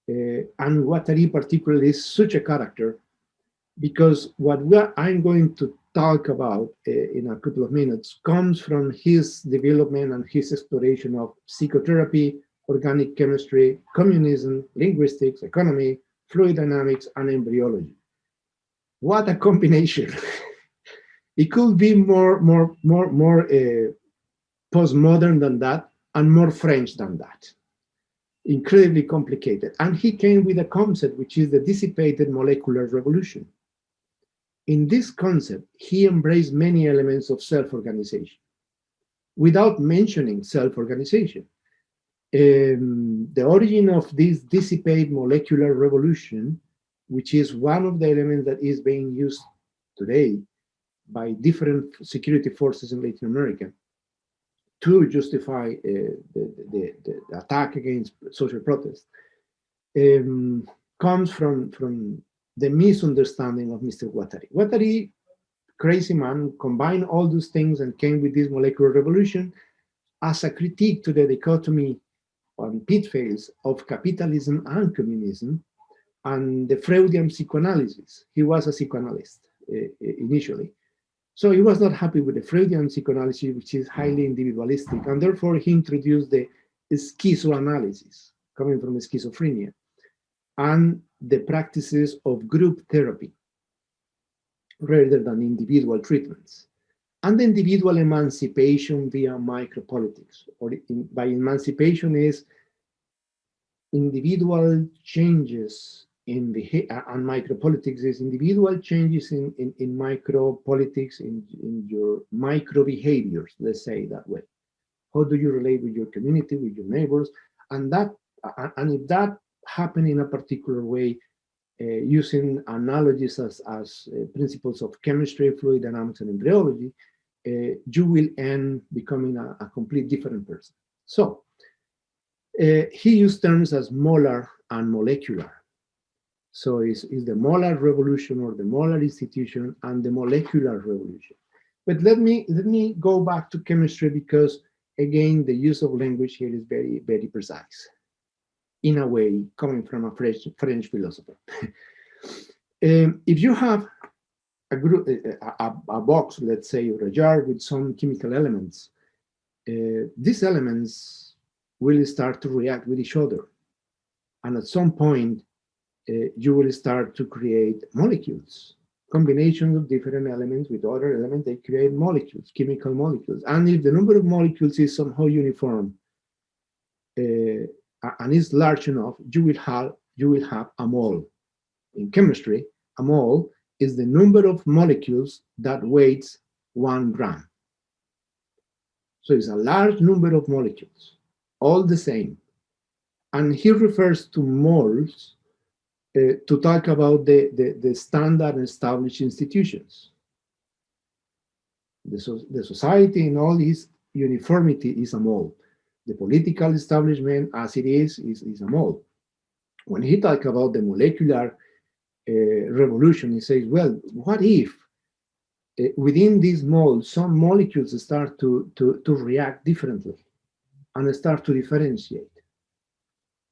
S2: and Guattari particularly is such a character, because what I'm going to talk about in a couple of minutes comes from his development and his exploration of psychotherapy, organic chemistry, communism, linguistics, economy, fluid dynamics, and embryology. What a combination! It could be more postmodern than that, and more French than that. Incredibly complicated. And he came with a concept which is the dissipated molecular revolution. In this concept, he embraced many elements of self-organization without mentioning self-organization. The origin of this dissipated molecular revolution, which is one of the elements that is being used today by different security forces in Latin America to justify the attack against social protest, comes from the misunderstanding of Mr. Guattari. Guattari, crazy man, combined all those things and came with this molecular revolution as a critique to the dichotomy and pitfalls of capitalism and communism, and the Freudian psychoanalysis. He was a psychoanalyst initially. So he was not happy with the Freudian psychoanalysis, which is highly individualistic, and therefore he introduced the schizoanalysis, coming from schizophrenia, and the practices of group therapy rather than individual treatments, and the individual emancipation via micropolitics. Or by emancipation is individual changes in behavior, and micropolitics is individual changes in micropolitics, in your micro behaviors, let's say it that way. How do you relate with your community, with your neighbors? And if that happen in a particular way, using analogies as principles of chemistry, fluid dynamics, and embryology, you will end becoming a complete different person. So he used terms as molar and molecular. So it's the molar revolution, or the molar institution, and the molecular revolution. But let me go back to chemistry, because again, the use of language here is very, very precise, in a way, coming from a French philosopher. If you have a group, a box, let's say, or a jar with some chemical elements, these elements will start to react with each other. And at some point, you will start to create molecules, combinations of different elements with other elements. They create molecules, chemical molecules. And if the number of molecules is somehow uniform, and is large enough, you will have a mole. In chemistry, a mole is the number of molecules that weighs 1 gram. So it's a large number of molecules, all the same. And he refers to moles to talk about the standard established institutions. The society in all its uniformity is a mole. The political establishment, as it is a mole. When he talks about the molecular revolution, he says, well, what if within this mold some molecules start to react differently and start to differentiate?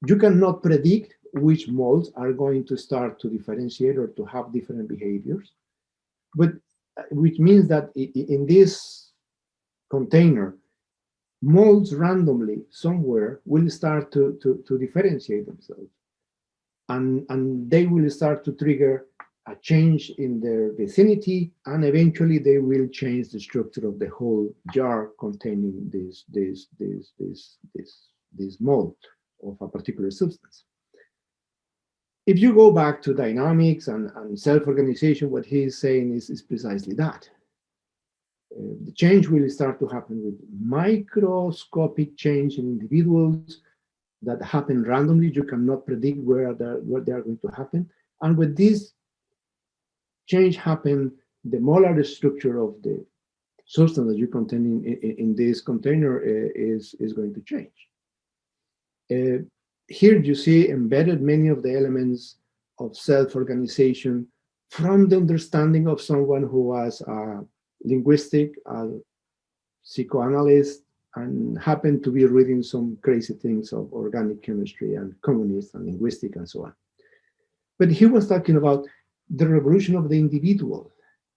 S2: You cannot predict which molds are going to start to differentiate or to have different behaviors, but which means that in this container, molds randomly somewhere will start to differentiate themselves. And they will start to trigger a change in their vicinity, and eventually they will change the structure of the whole jar containing this mold of a particular substance. If you go back to dynamics and self-organization, what he is saying is precisely that. The change will start to happen with microscopic change in individuals that happen randomly. You cannot predict where they are going to happen. And with this change happen, the molar structure of the substance that you contain in this container is going to change. Here you see embedded many of the elements of self-organization from the understanding of someone who was a linguistic, a psychoanalyst, and happened to be reading some crazy things of organic chemistry and communist and linguistic and so on. But he was talking about the revolution of the individual,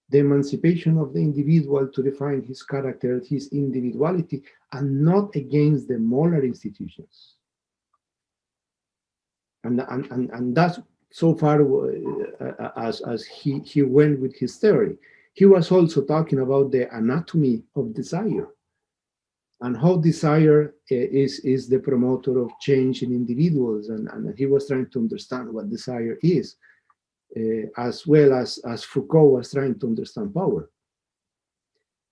S2: the emancipation of the individual to define his character, his individuality, and not against the molar institutions. And that's so far as he went with his theory. He was also talking about the anatomy of desire and how desire is the promoter of change in individuals. And he was trying to understand what desire is, as well as Foucault was trying to understand power.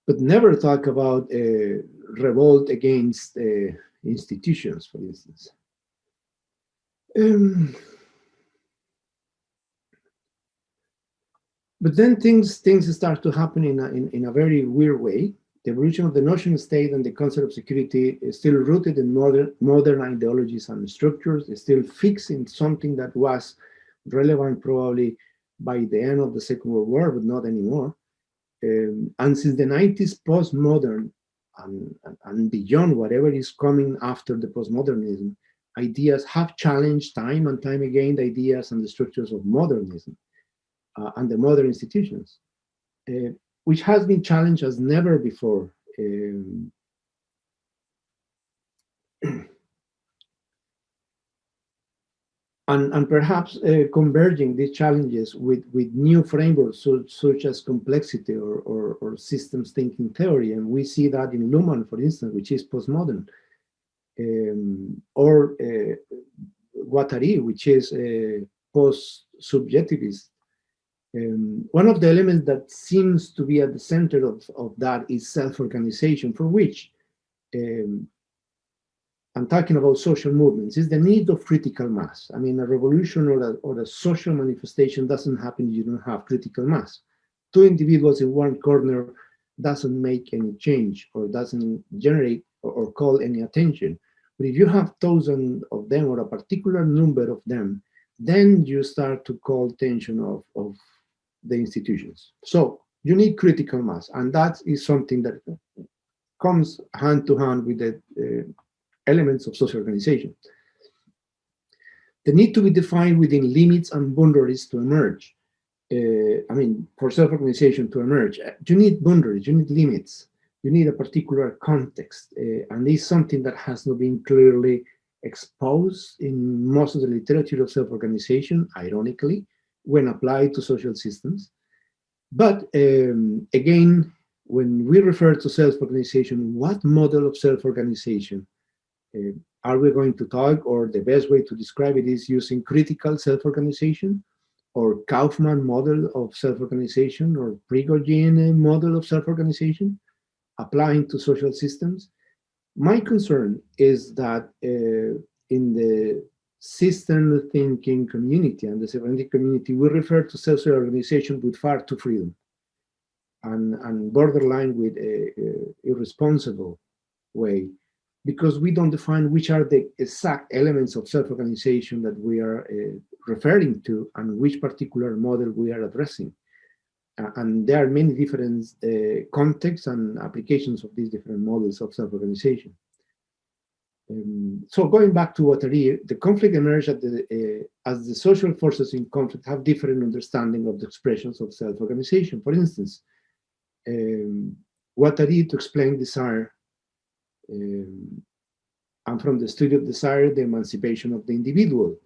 S2: But never talk about revolt against institutions, for instance. But then things start to happen in a very weird way. The evolution of the notion state and the concept of security is still rooted in modern ideologies and structures. It's still fixed in something that was relevant probably by the end of the Second World War, but not anymore. And since the 90s, postmodern and beyond, whatever is coming after the postmodernism, ideas have challenged time and time again the ideas and the structures of modernism and the modern institutions, which has been challenged as never before. And perhaps converging these challenges with new frameworks such as complexity or systems thinking theory. And we see that in Luhmann, for instance, which is postmodern, or Guattari, which is post-subjectivist. One of the elements that seems to be at the center of that is self-organization, for which I'm talking about social movements, is the need of critical mass. I mean, a revolution or a social manifestation doesn't happen if you don't have critical mass. Two individuals in one corner doesn't make any change or doesn't generate or call any attention. But if you have thousands of them or a particular number of them, then you start to call attention of the institutions. So you need critical mass, and that is something that comes hand to hand with the elements of social organization. They need to be defined within limits and boundaries to emerge. I mean, for self-organization to emerge, you need boundaries, you need limits, you need a particular context, and this is something that has not been clearly exposed in most of the literature of self-organization, ironically, when applied to social systems. But again, when we refer to self-organization, what model of self-organization Are we going to talk, or the best way to describe it is using critical self-organization, or Kaufman model of self-organization, or Prigogine model of self-organization, applying to social systems? My concern is that in the system thinking community and the semantic community, we refer to self-organization with far too freedom and borderline with a irresponsible way, because we don't define which are the exact elements of self-organization that we are referring to and which particular model we are addressing. And there are many different contexts and applications of these different models of self-organization. So going back to Guattari, the conflict emerged as the social forces in conflict have different understanding of the expressions of self-organization. For instance, Guattari, to explain desire, and from the study of desire, the emancipation of the individual,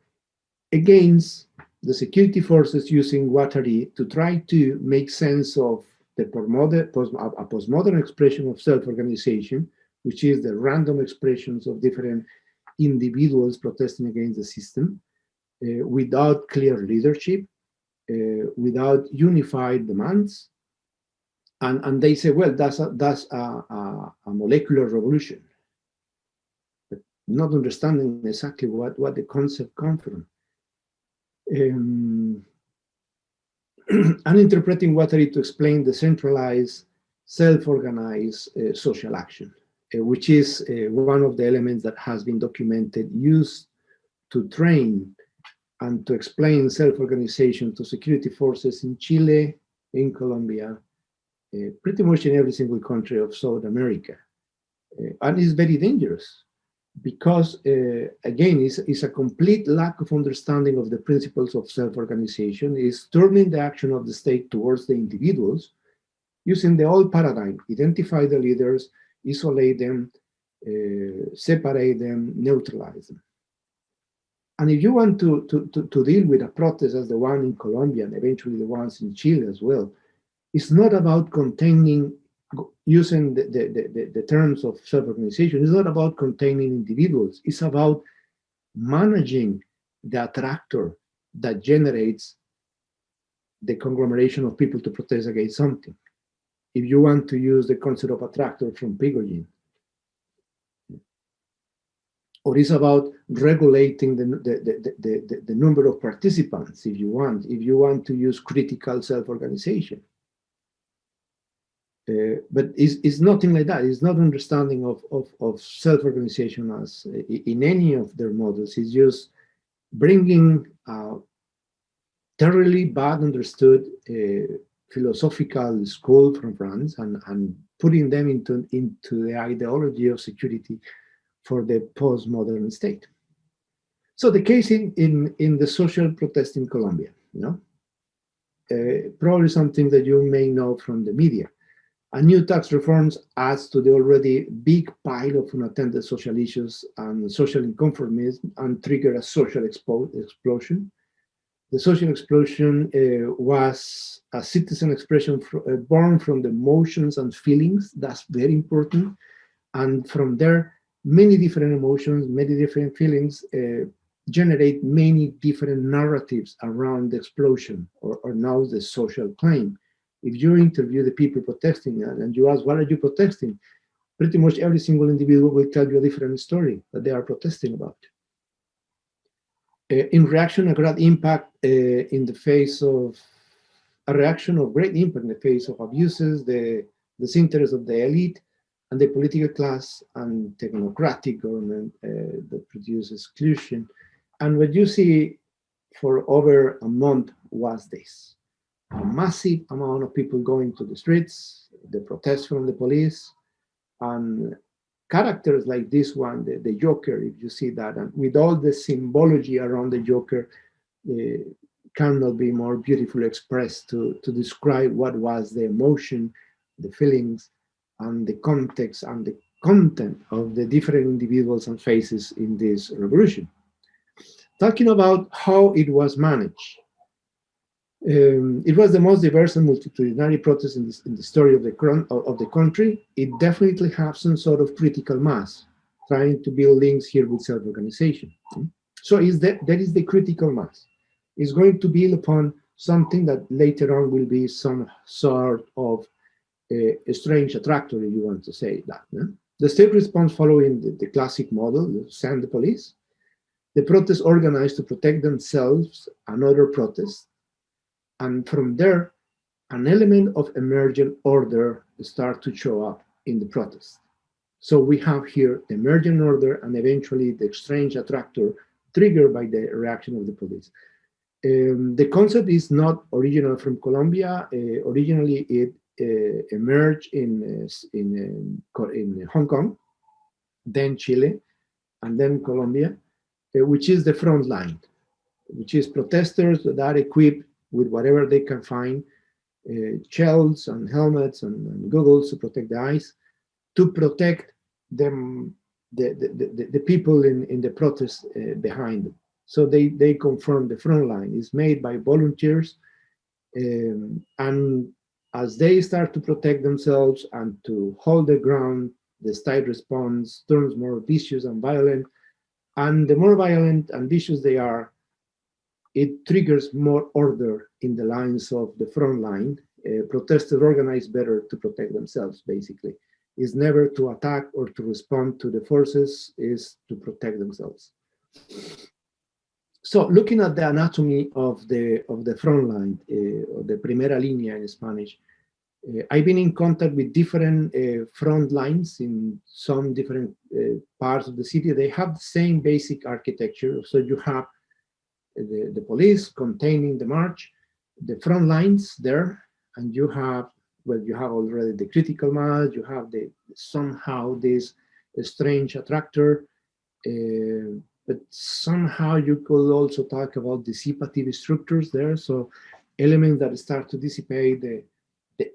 S2: against the security forces using Guattari to try to make sense of the postmodern expression of self-organization, which is the random expressions of different individuals protesting against the system, without clear leadership, without unified demands. And they say, well, that's a molecular revolution, but not understanding exactly what the concept comes from. And interpreting Guattari to explain the centralized, self-organized social action, which is one of the elements that has been documented, used to train and to explain self-organization to security forces in Chile, in Colombia, pretty much in every single country of South America. And it's very dangerous because, again, it's a complete lack of understanding of the principles of self-organization. It's turning the action of the state towards the individuals using the old paradigm: identify the leaders, isolate them, separate them, neutralize them. And if you want to deal with a protest as the one in Colombia and eventually the ones in Chile as well, it's not about containing, using the terms of self-organization, it's not about containing individuals. It's about managing the attractor that generates the conglomeration of people to protest against something. If you want to use the concept of attractor from Prigogine, or it's about regulating the number of participants, if you want to use critical self-organization. But it's nothing like that. It's not understanding of self-organization as in any of their models. It's just bringing thoroughly bad understood philosophical school from France and putting them into the ideology of security for the postmodern state. So the case in the social protest in Colombia, probably something that you may know from the media. A new tax reforms adds to the already big pile of unattended social issues and social inconformism and trigger a social explosion. The social explosion was a citizen expression born from the emotions and feelings. That's very important. And from there, many different emotions, many different feelings generate many different narratives around the explosion or now the social claim. If you interview the people protesting and you ask, what are you protesting? Pretty much every single individual will tell you a different story that they are protesting about. In reaction, a great impact in the face of a reaction of great impact in the face of abuses, the disinterest of the elite and the political class and technocratic government that produce exclusion. And what you see for over a month was this: a massive amount of people going to the streets, the protests from the police, and characters like this one, the Joker, if you see that, and with all the symbology around the Joker, cannot be more beautifully expressed to describe what was the emotion, the feelings, and the context and the content of the different individuals and faces in this revolution. Talking about how it was managed. It was the most diverse and multitudinary protest in the story of the country. It definitely had some sort of critical mass. trying to build links here with self-organization. So that is the critical mass. It's going to build upon something that later on will be some sort of a strange attractor, if you want to say that. The state response following the classic model, send the police. The protests organized to protect themselves and other protests. And from there, an element of emergent order start to show up in the protest. So we have here the emergent order and eventually the strange attractor triggered by the reaction of the police. The concept is not original from Colombia. Originally, it emerged in Hong Kong, then Chile, and then Colombia, which is the front line, which is protesters that are equipped with whatever they can find, shells and helmets and goggles to protect the eyes, to protect them, the people in the protest behind them. So they confirm the front line is made by volunteers, and as they start to protect themselves and to hold the ground, the state response turns more vicious and violent. And the more violent and vicious they are, it triggers more order in the lines of the front line. Protesters organize better to protect themselves, basically. Is never to attack or to respond to the forces, is to protect themselves. So looking at the anatomy of the front line, or the primera línea in Spanish, I've been in contact with different front lines in some different parts of the city. They have the same basic architecture. So you have the police containing the march, the front lines there, and you have, well, you have already the critical mass, you have somehow this strange attractor, but somehow you could also talk about dissipative structures there. So elements that start to dissipate the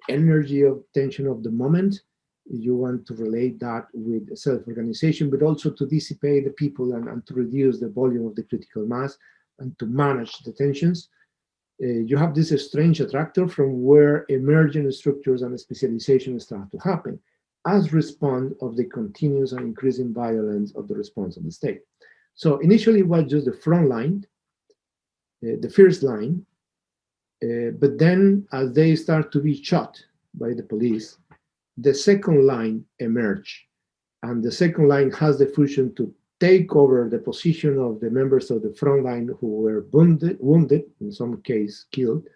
S2: energy of tension of the moment. You want to relate that with self-organization, but also to dissipate the people and to reduce the volume of the critical mass and to manage the tensions. You have this strange attractor from where emergent structures and specialization start to happen as response of the continuous and increasing violence of the response of the state. So initially it was just the front line, the first line, but then as they start to be shot by the police, the second line emerged. And the second line has the function to take over the position of the members of the front line who were wounded, in some case killed,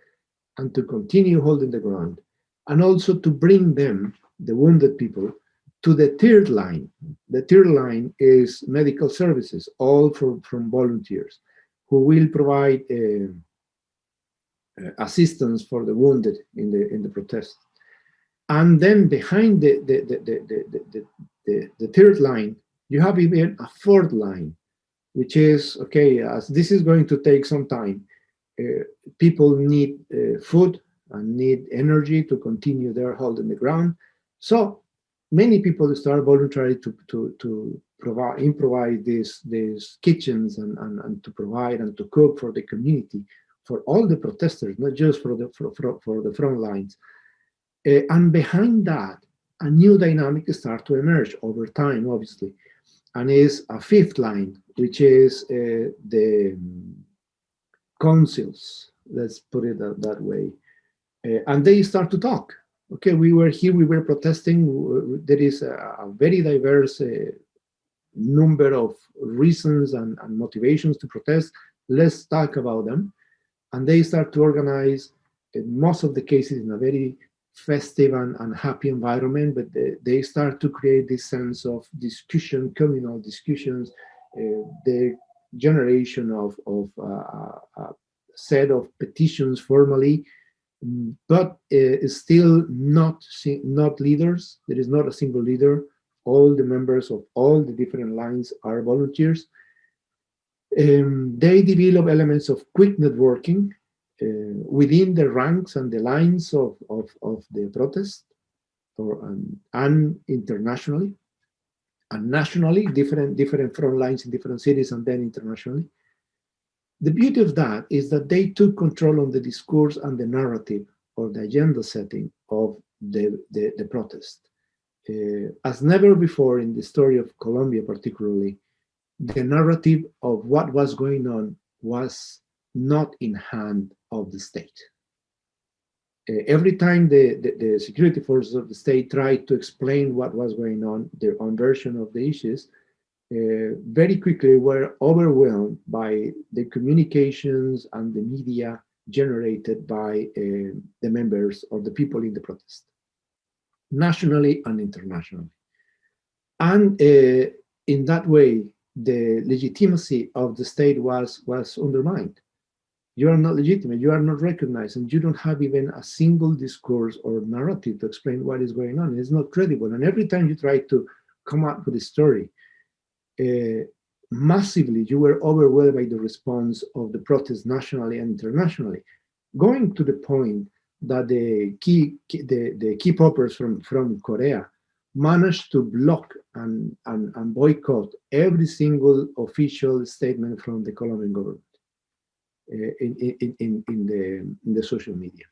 S2: and to continue holding the ground. And also to bring them, the wounded people, to the third line. The third line is medical services, all from volunteers, who will provide assistance for the wounded in the protest. And then behind the third line, you have even a fourth line, which is, okay, as this is going to take some time, people need food and need energy to continue their holding the ground. So many people start voluntarily to improvise these kitchens and to provide and to cook for the community, for all the protesters, not just for the front lines. And behind that, a new dynamic starts to emerge over time, obviously, and is a fifth line, which is the councils, let's put it that way. And they start to talk. Okay, we were here, we were protesting. There is a very diverse number of reasons and motivations to protest. Let's talk about them. And they start to organize, in most of the cases, in a very festive and happy environment, but they start to create this sense of discussion, communal discussions, the generation of a set of petitions formally, but still not leaders. There is not a single leader. All the members of all the different lines are volunteers. They develop elements of quick networking within the ranks and the lines of the protest, and internationally, and nationally, different front lines in different cities, and then internationally. The beauty of that is that they took control on the discourse and the narrative or the agenda setting of the protest. as never before in the story of Colombia, particularly, the narrative of what was going on was not in hand of the state. Every time the security forces of the state tried to explain what was going on, their own version of the issues, very quickly were overwhelmed by the communications and the media generated by the members or the people in the protest, nationally and internationally. And in that way, the legitimacy of the state was undermined. You are not legitimate, you are not recognized, and you don't have even a single discourse or narrative to explain what is going on. It's not credible. And every time you try to come up with a story, massively you were overwhelmed by the response of the protests nationally and internationally, going to the point that the key poppers from Korea managed to block and boycott every single official statement from the Colombian government in the social media.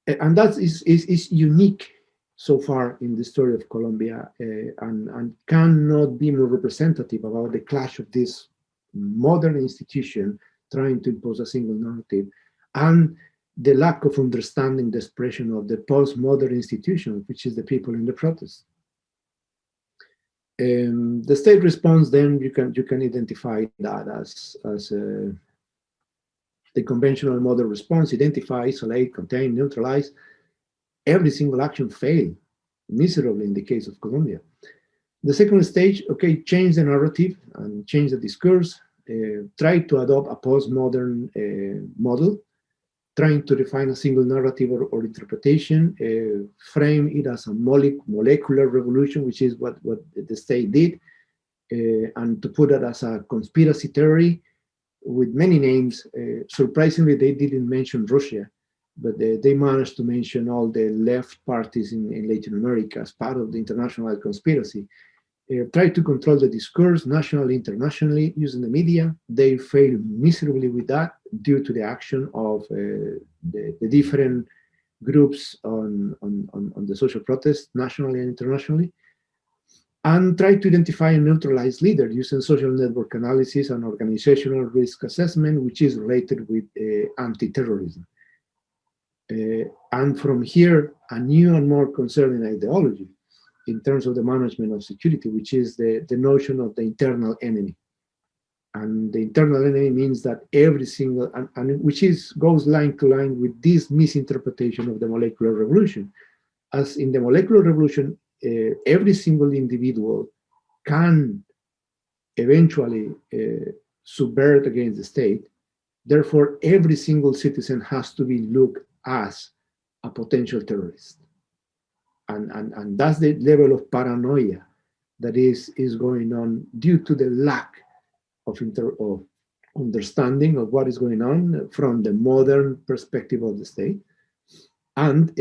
S2: And that is unique so far in the story of Colombia, and cannot be more representative about the clash of this modern institution trying to impose a single narrative and the lack of understanding the expression of the postmodern institution, which is the people in the protest. The state response, then you can identify that as the conventional model response: identify, isolate, contain, neutralize. Every single action failed miserably in the case of Colombia. The second stage, okay, change the narrative and change the discourse, try to adopt a postmodern model, trying to define a single narrative or interpretation, frame it as a molecular revolution, which is what the state did, and to put it as a conspiracy theory with many names. Surprisingly, they didn't mention Russia, but they managed to mention all the left parties in Latin America as part of the international conspiracy. Try to control the discourse nationally, internationally, using the media. They failed miserably with that due to the action of the different groups on the social protest, nationally and internationally. And try to identify and neutralize leaders using social network analysis and organizational risk assessment, which is related with anti-terrorism. And from here, a new and more concerning ideology in terms of the management of security, which is the notion of the internal enemy. And the internal enemy means that every single, and which goes line to line with this misinterpretation of the molecular revolution. As in the molecular revolution, every single individual can eventually subvert against the state. Therefore, every single citizen has to be looked as a potential terrorist. And that's the level of paranoia that is going on due to the lack of understanding of what is going on from the modern perspective of the state. And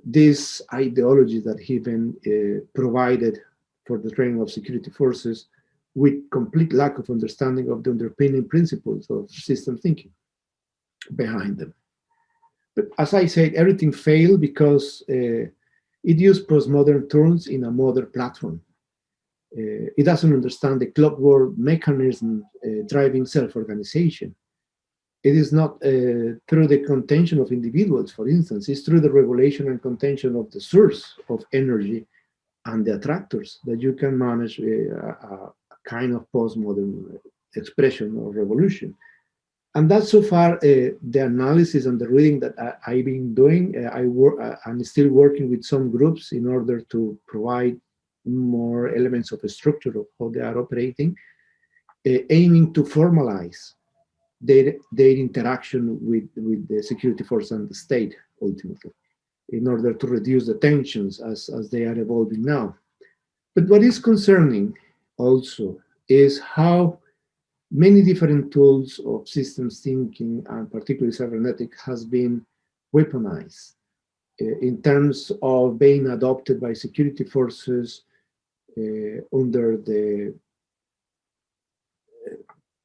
S2: these ideologies that have been provided for the training of security forces with complete lack of understanding of the underpinning principles of system thinking behind them. But as I said, everything failed because it used postmodern tools in a modern platform. It doesn't understand the clockwork mechanism driving self-organization. It is not through the contention of individuals, for instance, it's through the regulation and contention of the source of energy and the attractors that you can manage a kind of postmodern expression or revolution. And that's so far the analysis and the reading that I've been doing. I'm still working with some groups in order to provide more elements of a structure of how they are operating, aiming to formalize their interaction with the security force and the state, ultimately, in order to reduce the tensions as they are evolving now. But what is concerning also is how many different tools of systems thinking, and particularly cybernetic, has been weaponized in terms of being adopted by security forces under the,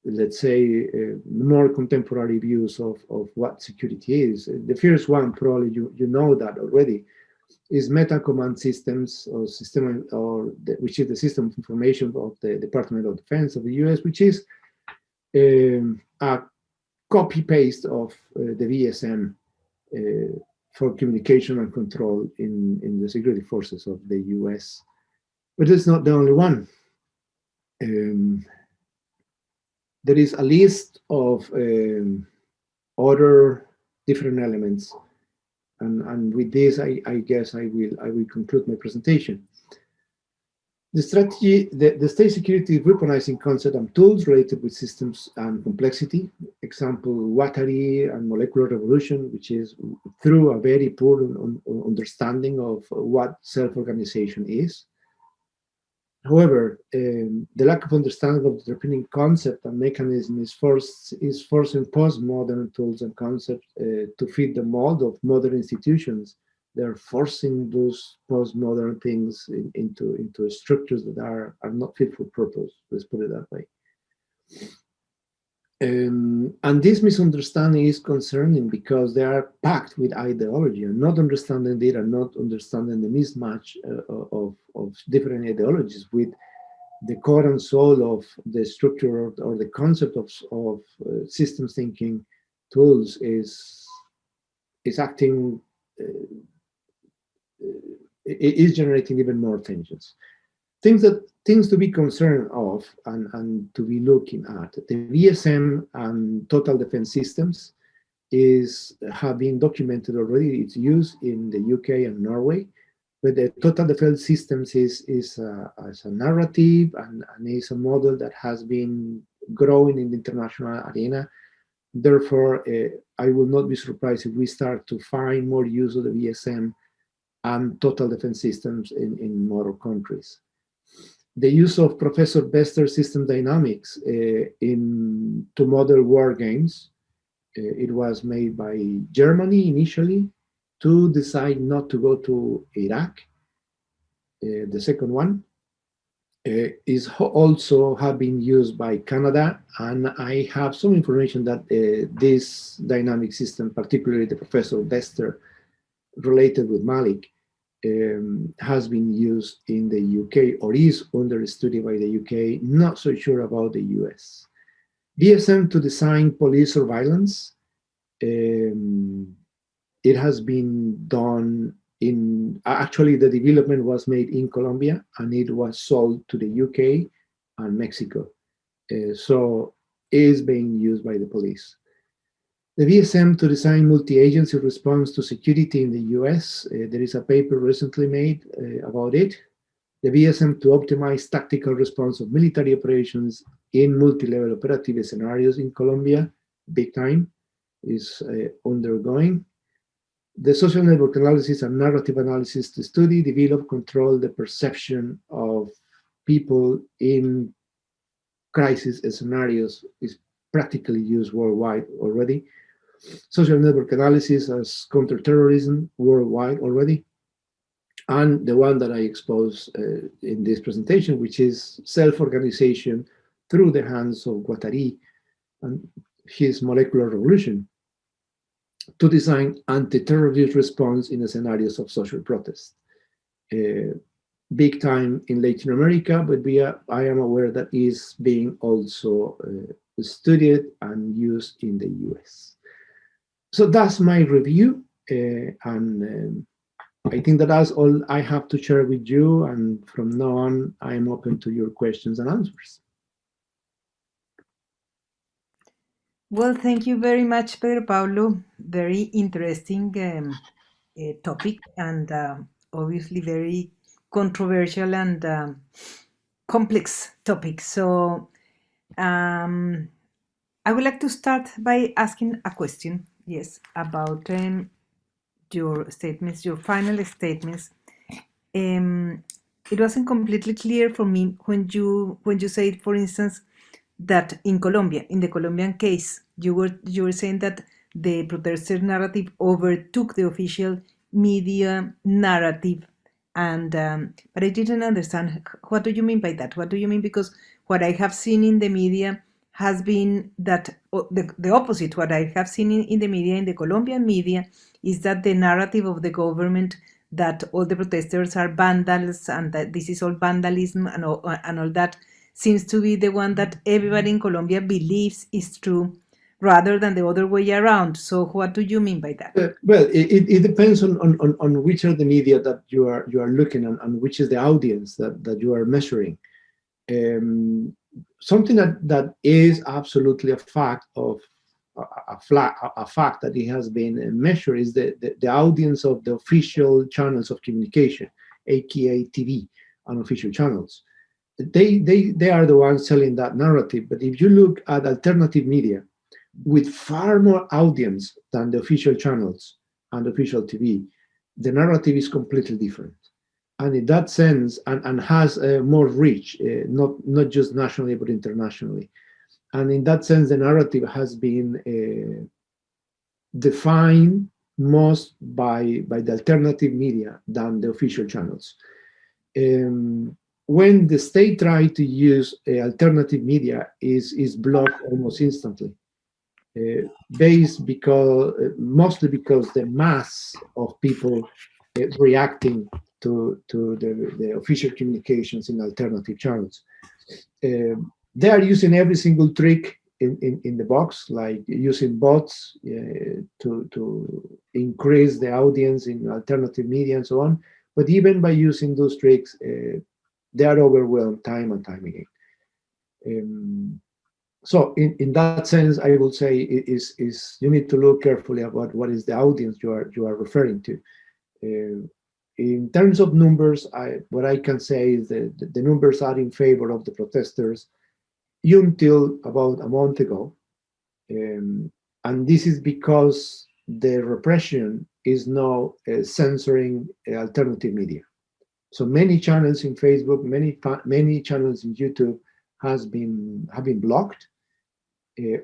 S2: let's say, more contemporary views of what security is. The first one, probably you know that already, is Meta Command Systems, or which is the system of information of the Department of Defense of the U.S., which is a copy paste of the VSM for communication and control in the security forces of the U.S. But it's not the only one. There is a list of other different elements, and with this, I guess I will conclude my presentation. The strategy, the state security weaponizing concept and tools related with systems and complexity. Example, Watari and molecular revolution, which is through a very poor understanding of what self-organization is. However, the lack of understanding of the underpinning concept and mechanism is forcing postmodern tools and concepts to fit the mold of modern institutions. They're forcing those postmodern things into structures that are not fit for purpose. Let's put it that way. And this misunderstanding is concerning because they are packed with ideology, and not understanding it and not understanding the mismatch of different ideologies with the core and soul of the structure or the concept of systems thinking tools is acting, is generating even more tensions. Things to be concerned of and to be looking at. The VSM and total defense systems have been documented already. Its use in the UK and Norway, but the total defense systems is a narrative and is a model that has been growing in the international arena. Therefore, I will not be surprised if we start to find more use of the VSM and total defense systems in more countries. The use of Professor Bester's system dynamics to model war games. It was made by Germany initially to decide not to go to Iraq. The second one is also have been used by Canada, and I have some information that this dynamic system, particularly the Professor Bester related with Malik, has been used in the UK or is under study by the UK, not so sure about the US. VSM to design police surveillance. It has been done actually the development was made in Colombia and it was sold to the UK and Mexico. So it is being used by the police. The VSM to design multi-agency response to security in the US. There is a paper recently made about it. The VSM to optimize tactical response of military operations in multi-level operative scenarios in Colombia, big time, is undergoing. The social network analysis and narrative analysis to study, develop, control the perception of people in crisis scenarios is practically used worldwide already. Social network analysis as counterterrorism worldwide already. And the one that I expose in this presentation, which is self-organization through the hands of Guattari and his molecular revolution to design anti-terrorist response in the scenarios of social protest. Big time in Latin America, but I am aware that is being also studied and used in the US. So that's my review, and I think that that's all I have to share with you, and from now on, I am open to your questions and answers.
S1: Well, thank you very much, Pedro Pablo. Very interesting topic, and obviously very controversial and complex topic. So I would like to start by asking a question, yes, about your statements, your final statements. It wasn't completely clear for me when you said, for instance, that in Colombia, in the Colombian case, you were saying that the protester narrative overtook the official media narrative, and but I didn't understand what do you mean by that? What do you mean? Because what I have seen in the media has been that the opposite. What I have seen in the media, in the Colombian media, is that the narrative of the government that all the protesters are vandals and that this is all vandalism and all that seems to be the one that everybody in Colombia believes is true rather than the other way around. So what do you mean by that?
S2: Well, it depends on which are the media that you are looking at and which is the audience that you are measuring. Something that is absolutely a fact of a fact that it has been measured is the audience of the official channels of communication, aka TV, unofficial channels. They are the ones selling that narrative. But if you look at alternative media with far more audience than the official channels and official TV, the narrative is completely different. And in that sense, and has more reach, not just nationally, but internationally. And in that sense, the narrative has been defined most by the alternative media than the official channels. When the state tries to use alternative media, is blocked almost instantly. Based because mostly because the mass of people reacting to the official communications in alternative channels. They are using every single trick in the box, like using bots to increase the audience in alternative media and so on. But even by using those tricks, they are overwhelmed time and time again. So in that sense, I would say is you need to look carefully about what is the audience you are referring to. In terms of numbers, what I can say is that the numbers are in favor of the protesters until about a month ago. And this is because the repression is now censoring alternative media. So many channels in Facebook, many channels in YouTube have been blocked.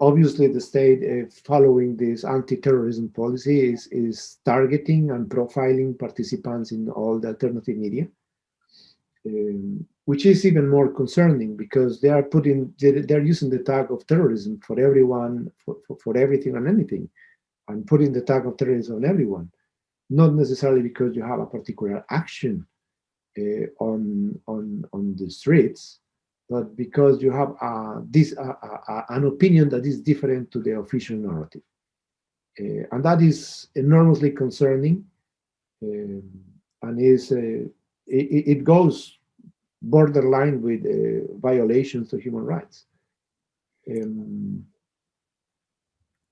S2: Obviously, the state, following this anti-terrorism policy, is targeting and profiling participants in all the alternative media, which is even more concerning because they're using the tag of terrorism for everyone, for everything and anything, and putting the tag of terrorism on everyone, not necessarily because you have a particular action on the streets, but because you have an opinion that is different to the official narrative. And that is enormously concerning, and it goes borderline with violations of human rights.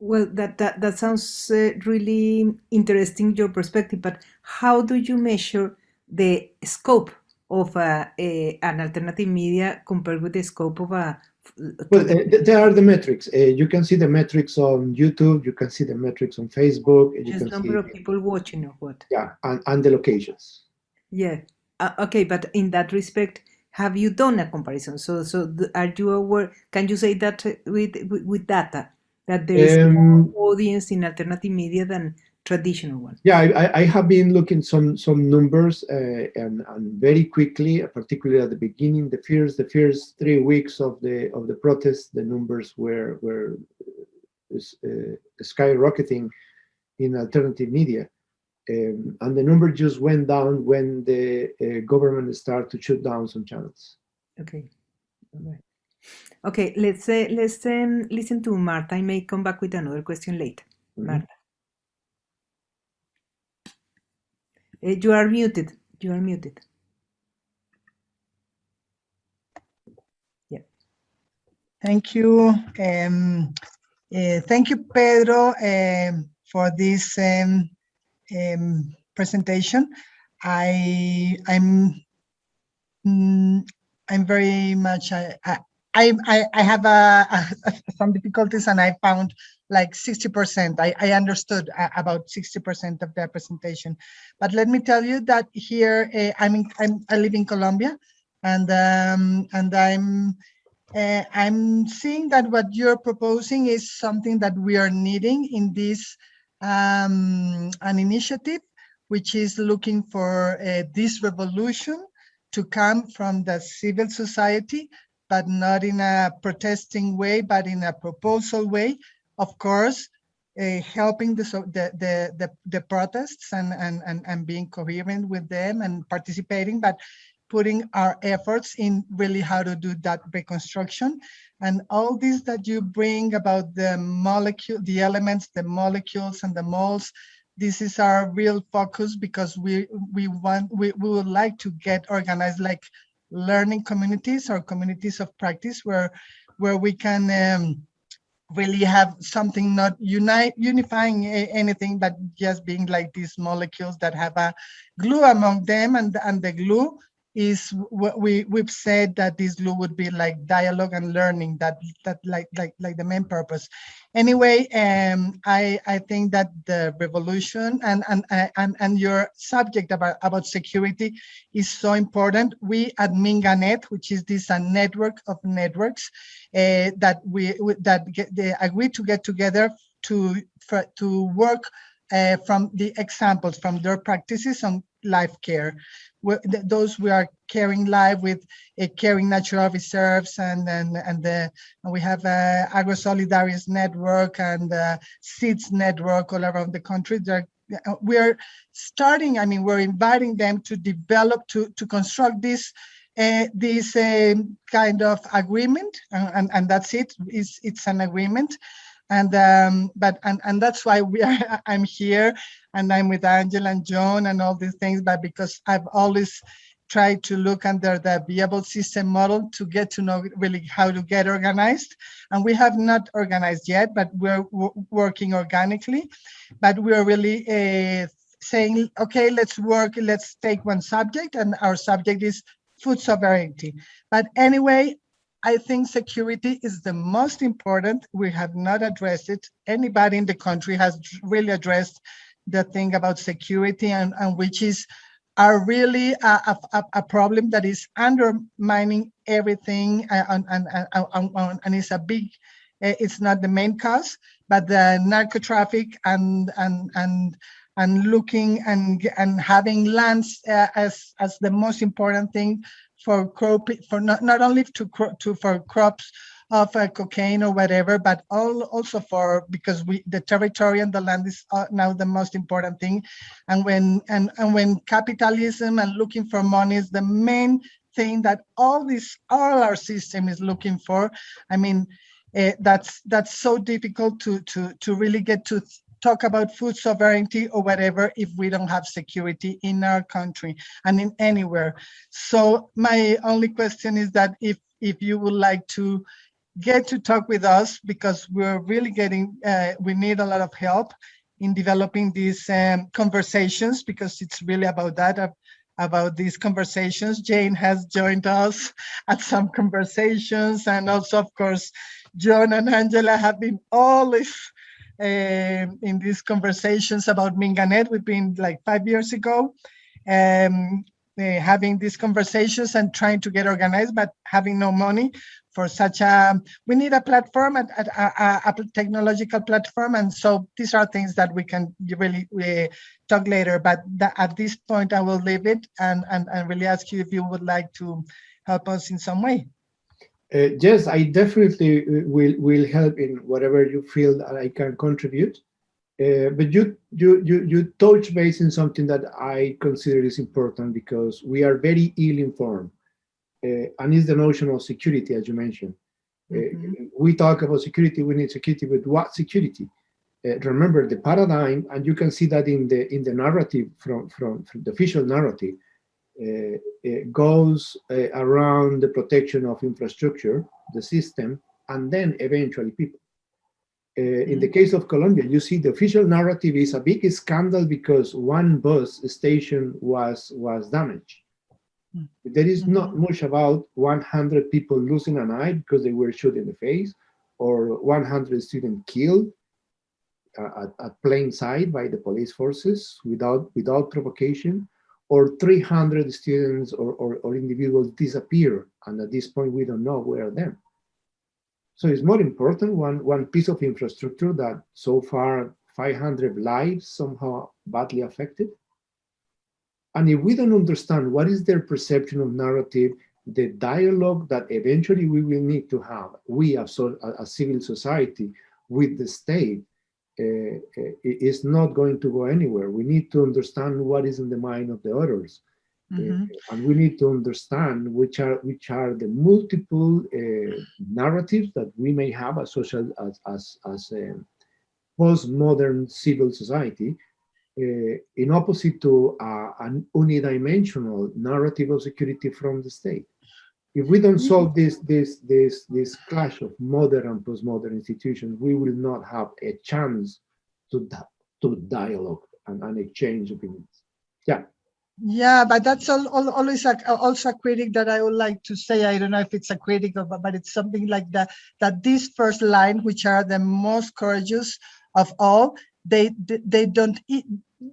S1: Well, that sounds really interesting, your perspective, but how do you measure the scope of an alternative media compared with the scope of a...
S2: Well, there are the metrics. You can see the metrics on YouTube, you can see the metrics on Facebook, you
S1: Just
S2: can
S1: number
S2: see,
S1: of people watching or what?
S2: yeah, and the locations.
S1: Yeah. Okay, but in that respect, have you done a comparison? Are you aware? Can you say that with data that there is more
S2: Um,
S1: audience in alternative media than traditional one?
S2: Yeah, I have been looking some numbers, and very quickly, particularly at the beginning, the first 3 weeks of the protest, the numbers were skyrocketing in alternative media, and the number just went down when the government started to shut down some channels.
S1: Okay. All right. Okay, let's listen to Marta. I may come back with another question later.
S2: Mhm.
S1: Marta, you are muted. You are muted. Yeah.
S3: Thank you. Thank you, Pedro, for this presentation. I'm very much I have some difficulties, and I found like 60%. I understood about 60% of the presentation, but let me tell you that here I live in Colombia, and I'm seeing that what you're proposing is something that we are needing in this an initiative, which is looking for this revolution to come from the civil society, but not in a protesting way, but in a proposal way. Of course, helping the protests and being coherent with them and participating, but putting our efforts in really how to do that reconstruction. And all this that you bring about the molecule, the elements, the molecules and the moles, this is our real focus, because we would like to get organized like learning communities or communities of practice where we can really have something not unifying anything, but just being like these molecules that have a glue among them, and the glue is what we've said, that this glue would be like dialogue and learning, that like the main purpose. Anyway, I think that the revolution and your subject about security is so important. We at Minganet, which is this a network of networks, that they agree to get together to work from the examples from their practices on life care. Those we are caring live with caring natural reserves, and we have agro-solidarities network and seeds network all around the country. We're starting, I mean, we're inviting them to develop, to construct this kind of agreement, and that's it. It's an agreement, and that's why I'm here, and I'm with Angela and John and all these things, but because I've always tried to look under the viable system model to get to know really how to get organized. And we have not organized yet, but we're working organically. But we're really saying, okay, let's take one subject, and our subject is food sovereignty. But anyway, I think security is the most important. We have not addressed it. Anybody in the country has really addressed the thing about security, and which is really a problem that is undermining everything, and it's a big, it's not the main cause, but the narco traffic and looking and having lands as the most important thing for not only for crops of cocaine or whatever, but also because the territory and the land is now the most important thing. And when capitalism and looking for money is the main thing that all our system is looking for, I mean, that's so difficult to really get to talk about food sovereignty or whatever if we don't have security in our country and in anywhere. So my only question is that if you would like to get to talk with us, because we're really we need a lot of help in developing these conversations, because it's really about that, about these conversations. Jane has joined us at some conversations, and also, of course, John and Angela have been always in these conversations about Minganet. We've been like 5 years ago, having these conversations and trying to get organized, but having no money for such we need a platform, a technological platform. And so these are things that we can really talk later, but at this point I will leave it and really ask you if you would like to help us in some way.
S2: Yes, I definitely will help in whatever you feel that I can contribute. But you touch base in something that I consider is important, because we are very ill-informed, and it's the notion of security, as you mentioned. We talk about security, we need security, but what security? Remember the paradigm, and you can see that in the narrative from the official narrative. It goes around the protection of infrastructure, the system, and then eventually people. In the case of Colombia, you see the official narrative is a big scandal because one bus station was damaged. There is not much about 100 people losing an eye because they were shot in the face, or 100 students killed at plain sight by the police forces without provocation, or 300 students or individuals disappear, and at this point we don't know where them. So it's more important one piece of infrastructure that so far 500 lives somehow badly affected. And if we don't understand what is their perception of narrative, the dialogue that eventually we will need to have, we as civil society with the state, is not going to go anywhere. We need to understand what is in the mind of the others. And we need to understand which are the multiple narratives that we may have as social as a postmodern civil society, in opposite to an unidimensional narrative of security from the state. If we don't solve this clash of modern and postmodern institutions, we will not have a chance to dialogue and exchange opinions. Yeah.
S3: Yeah, but that's always also a critic that I would like to say. I don't know if it's a critic, but it's something like that. That this first line, which are the most courageous of all, they don't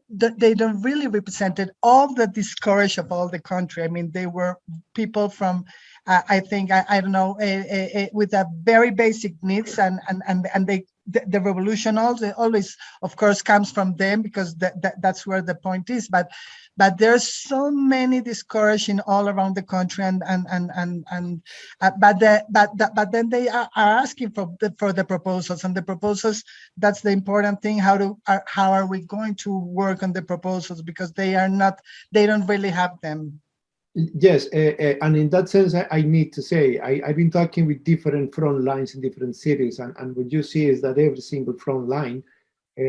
S3: they don't really represented all the discourage of all the country. I mean, they were people from, I think, I don't know, with a very basic needs, and they the revolution also always, of course, comes from them, because that's where the point is. But there's so many discouraging all around the country, but then they are asking for the proposals, and the proposals, that's the important thing. How are we going to work on the proposals, because they don't really have them.
S2: Yes, and in that sense, I need to say, I've been talking with different front lines in different cities, and what you see is that every single front line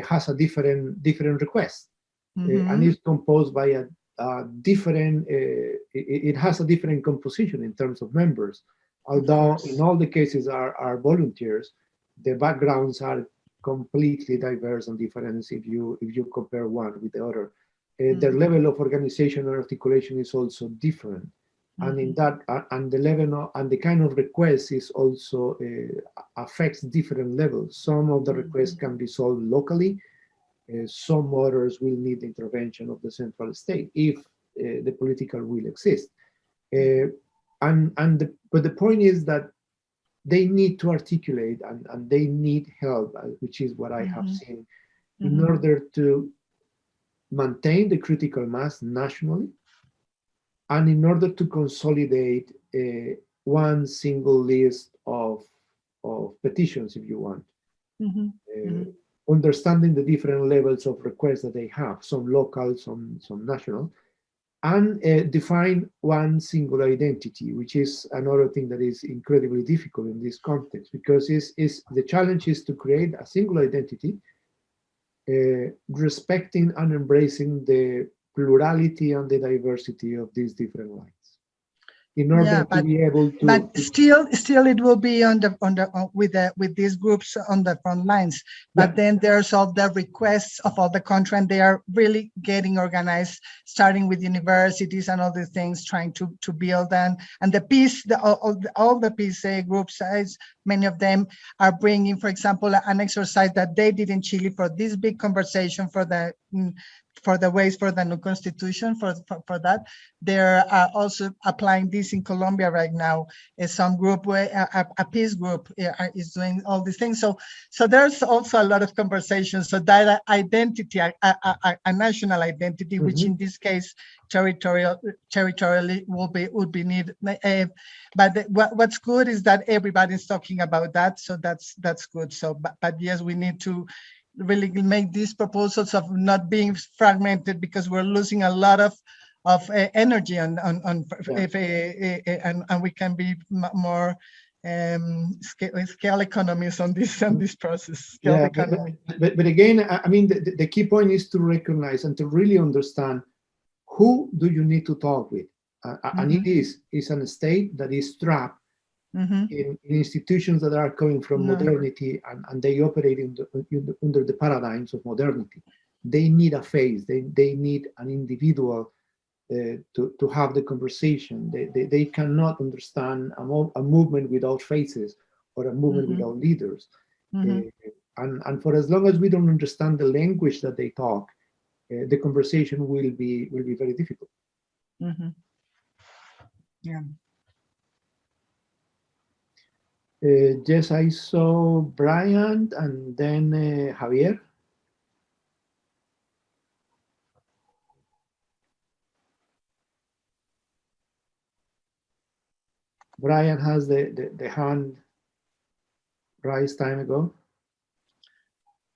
S2: has a different request, and is composed by a different, it has a different composition in terms of members. Although in all the cases are volunteers, the backgrounds are completely diverse and different if you compare one with the other. Their level of organization and articulation is also different, and in that and the level and the kind of request is also affects different levels. Some of the requests can be solved locally. Some others will need the intervention of the central state if the political will exists. But the point is that they need to articulate, and they need help, which is what I have seen, in order to maintain the critical mass nationally, and in order to consolidate one single list of petitions, if you want, understanding the different levels of requests that they have, some local, some national, and define one single identity, which is another thing that is incredibly difficult in this context, because the challenge is to create a single identity, respecting and embracing the plurality and the diversity of these different lines, in order to be able to.
S3: But still, it will be with these groups on the front lines. But then there's all the requests of all the country, and they are really getting organized, starting with universities and all these things, trying to build and the peace. All the peace groups, many of them are bringing, for example, an exercise that they did in Chile for this big conversation for the ways for the new constitution, for that. They're also applying this in Colombia right now. Some group, a peace group, is doing all these things. So there's also a lot of conversations. So that identity, a national identity, which in this case territorially would be needed. But what's good is that everybody's talking about that. So that's good. So but yes, we need to really make these proposals of not being fragmented, because we're losing a lot of energy and we can be more scale economies on this process.
S2: But again, I mean, the key point is to recognize and to really understand who do you need to talk with, and it is a state that is trapped in institutions that are coming from modernity, and they operate under the paradigms of modernity. They need a face. They need an individual to have the conversation. They cannot understand a movement without faces, or a movement without leaders. And for as long as we don't understand the language that they talk, the conversation will be very difficult.
S3: Yeah.
S2: Yes, I saw Brian and then Javier. Brian has the hand raised time ago.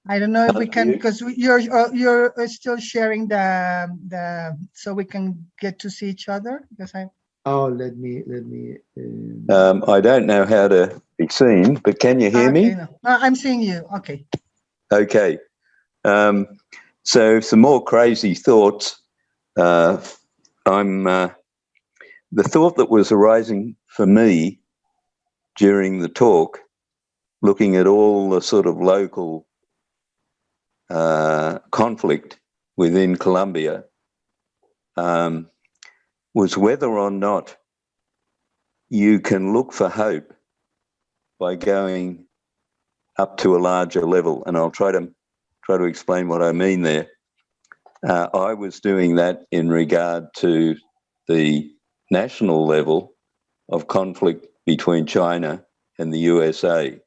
S3: I don't know if we
S4: Can't
S3: can,
S4: you?
S3: because you're still sharing the so we can get to see each other. Because I
S2: Oh, let me.
S4: I don't know how to be seen, but can you hear
S3: okay,
S4: me?
S3: no, I'm seeing you. Okay.
S4: Okay. So some more crazy thoughts. The thought that was arising for me during the talk, looking at all the sort of local conflict within Colombia, was whether or not you can look for hope by going up to a larger level. And I'll try to explain what I mean there. I was doing that in regard to the national level of conflict between China and the USA.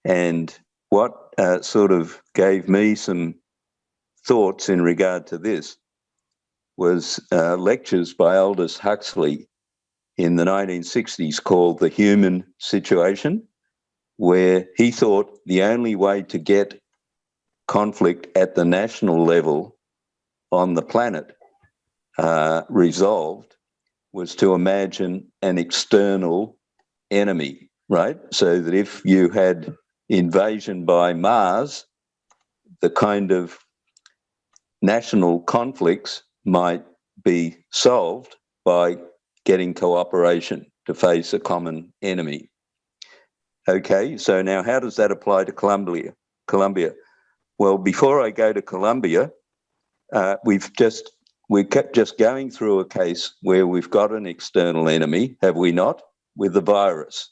S4: And what sort of gave me some thoughts in regard to this was lectures by Aldous Huxley in the 1960s called The Human Situation, where he thought the only way to get conflict at the national level on the planet resolved was to imagine an external enemy, right? So that if you had invasion by Mars, the kind of national conflicts might be solved by getting cooperation to face a common enemy. Okay, so now how does that apply to Colombia? Well, before I go to Colombia, we kept just going through a case where we've got an external enemy, have we not, with the virus?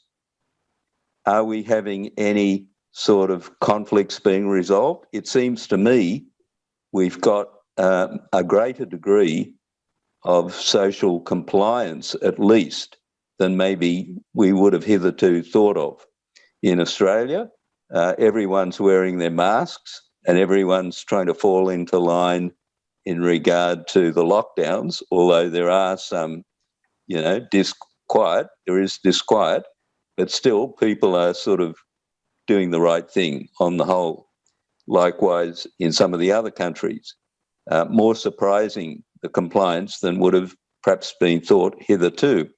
S4: Are we having any sort of conflicts being resolved? It seems to me we've got a greater degree of social compliance, at least, than maybe we would have hitherto thought of. In Australia, everyone's wearing their masks and everyone's trying to fall into line in regard to the lockdowns, although there are some, disquiet, but still people are sort of doing the right thing on the whole. Likewise, in some of the other countries, more surprising the compliance than would have perhaps been thought hitherto.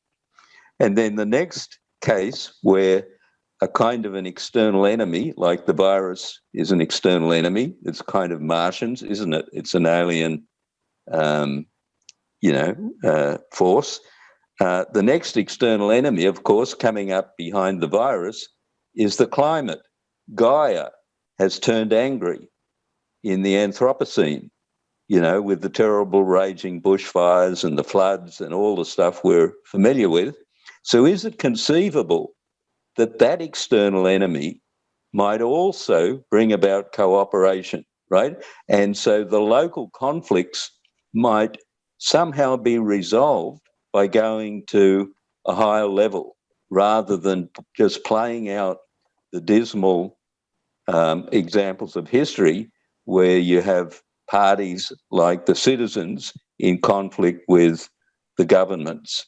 S4: And then the next case where a kind of an external enemy, like the virus is an external enemy, it's kind of Martians, isn't it? It's an alien, force. The next external enemy, of course, coming up behind the virus is the climate. Gaia has turned angry in the Anthropocene, with the terrible raging bushfires and the floods and all the stuff we're familiar with. So is it conceivable that external enemy might also bring about cooperation, right? And so the local conflicts might somehow be resolved by going to a higher level rather than just playing out the dismal examples of history where you have parties like the citizens in conflict with the governments.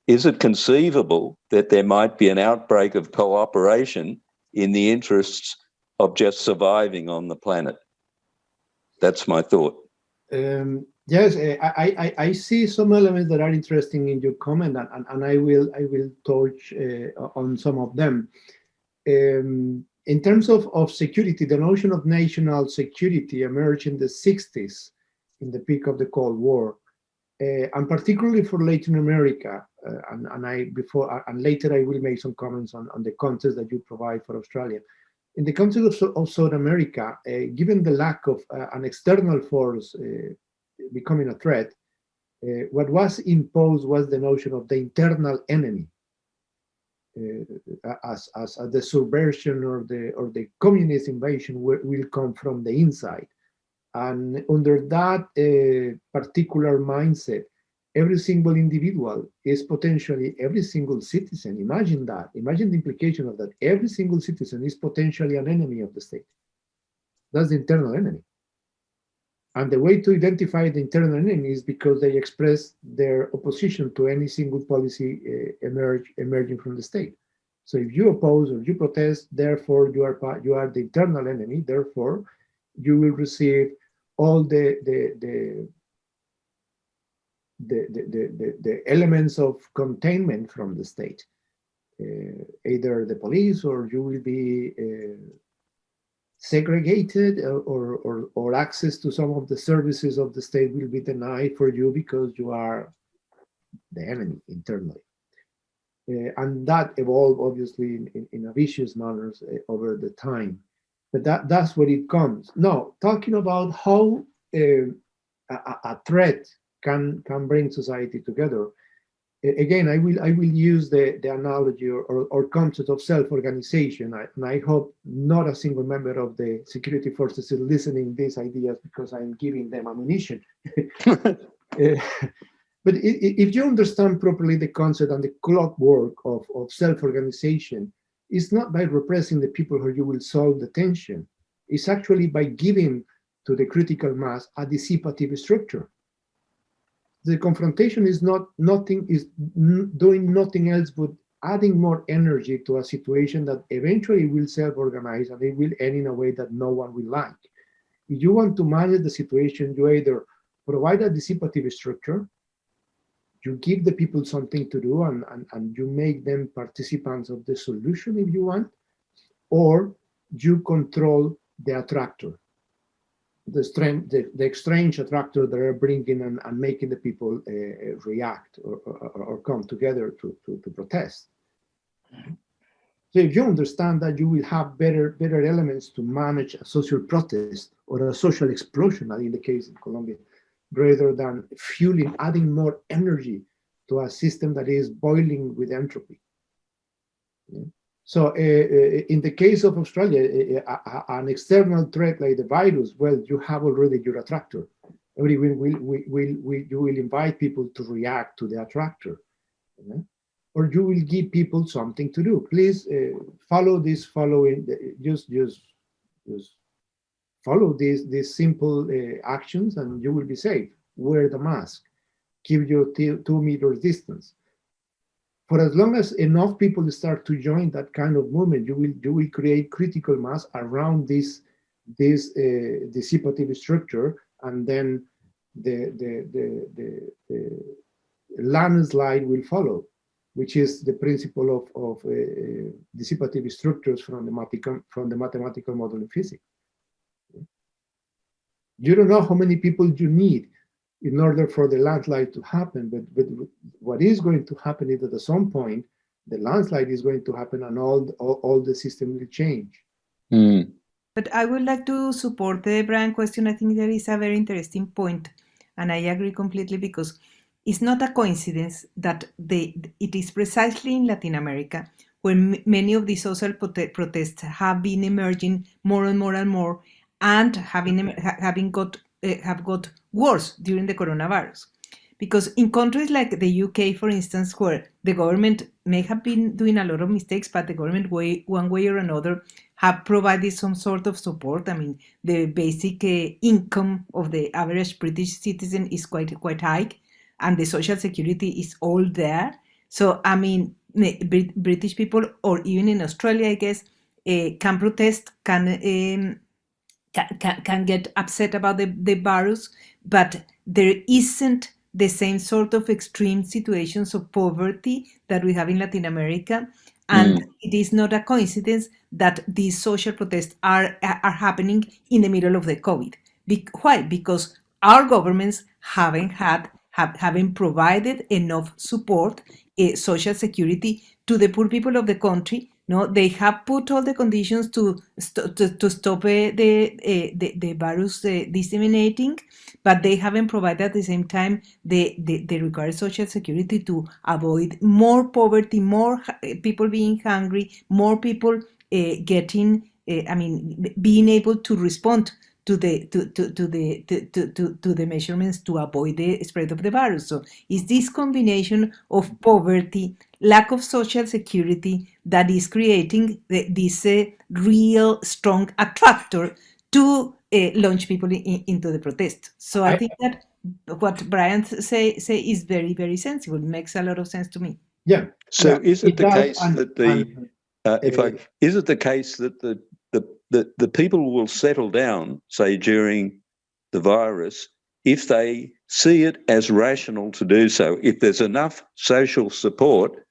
S4: Is it conceivable that there might be an outbreak of cooperation in the interests of just surviving on the planet? That's my thought.
S2: Yes, I see some elements that are interesting in your comment, and I will touch on some of them. In terms of security, the notion of national security emerged in the 60s, in the peak of the Cold War, and particularly for Latin America. And later I will make some comments on the context that you provide for Australia. In the context of South America, given the lack of an external force becoming a threat, what was imposed was the notion of the internal enemy. As the subversion or the communist invasion will come from the inside. And under that particular mindset, every single individual is potentially every single citizen. Imagine that. Imagine the implication of that. Every single citizen is potentially an enemy of the state. That's the internal enemy. And the way to identify the internal enemy is because they express their opposition to any single policy emerging from the state. So if you oppose or you protest, therefore you are the internal enemy. Therefore, you will receive all the elements of containment from the state, either the police, or you will be segregated, or access to some of the services of the state will be denied for you because you are the enemy internally. And that evolved obviously in a vicious manner over the time. But that's where it comes. Now, talking about how a threat can bring society together. Again, I will use the analogy or concept of self-organization, and I hope not a single member of the security forces is listening these ideas because I'm giving them ammunition. But if you understand properly the concept and the clockwork of self-organization, it's not by repressing the people who you will solve the tension. It's actually by giving to the critical mass a dissipative structure. The confrontation is doing nothing else but adding more energy to a situation that eventually will self-organize, and it will end in a way that no one will like. If you want to manage the situation, you either provide a dissipative structure, you give the people something to do, and you make them participants of the solution if you want, or you control the attractor, the strange attractor that are bringing and making the people react or come together to protest. So if you understand that, you will have better elements to manage a social protest or a social explosion, in the case of Colombia, rather than fueling, adding more energy to a system that is boiling with entropy. Yeah. So in the case of Australia, an external threat like the virus, well, you have already your attractor. You will invite people to react to the attractor. Yeah? Or you will give people something to do. Please follow this following, just follow these simple actions, and you will be safe. Wear the mask, keep your 2 meters distance. For as long as enough people start to join that kind of movement, you will create critical mass around this dissipative structure, and then the landslide will follow, which is the principle of dissipative structures from the mathematical model in physics. You don't know how many people you need in order for the landslide to happen, but what is going to happen is that at some point, the landslide is going to happen, and all the system will change.
S4: Mm.
S1: But I would like to support the Brian question. I think that is a very interesting point, and I agree completely, because it's not a coincidence that it is precisely in Latin America where many of these social protests have been emerging more and more and more, and have got worse during the coronavirus. Because in countries like the UK, for instance, where the government may have been doing a lot of mistakes, but the government, one way or another, have provided some sort of support. I mean, the basic income of the average British citizen is quite high, and the social security is all there. So, I mean, British people, or even in Australia, I guess, can protest, can get upset about the virus, but there isn't the same sort of extreme situations of poverty that we have in Latin America. And it is not a coincidence that these social protests are happening in the middle of the COVID. Why? Because our governments haven't provided enough support, social security, to the poor people of the country. No, they have put all the conditions to stop the virus disseminating, but they haven't provided at the same time the required social security to avoid more poverty, more people being hungry, more people being able to respond to the measurements to avoid the spread of the virus. So it's this combination of poverty, lack of social security, that is creating this real strong attractor to launch people into the protest. So I think that what Brian say is very, very sensible. It makes a lot of sense to me.
S2: Yeah.
S4: So
S2: yeah,
S4: is it the
S2: does,
S4: case that the Is it the case that the people will settle down, say during the virus, if they see it as rational to do so, if there's enough social support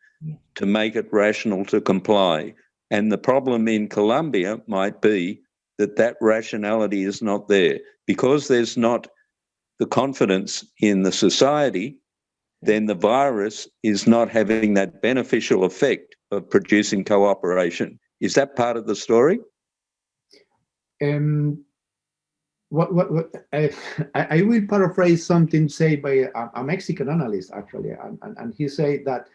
S4: to make it rational to comply? And the problem in Colombia might be that rationality is not there. Because there's not the confidence in the society, then the virus is not having that beneficial effect of producing cooperation. Is that part of the story?
S2: I will paraphrase something said by a Mexican analyst, actually, and he said that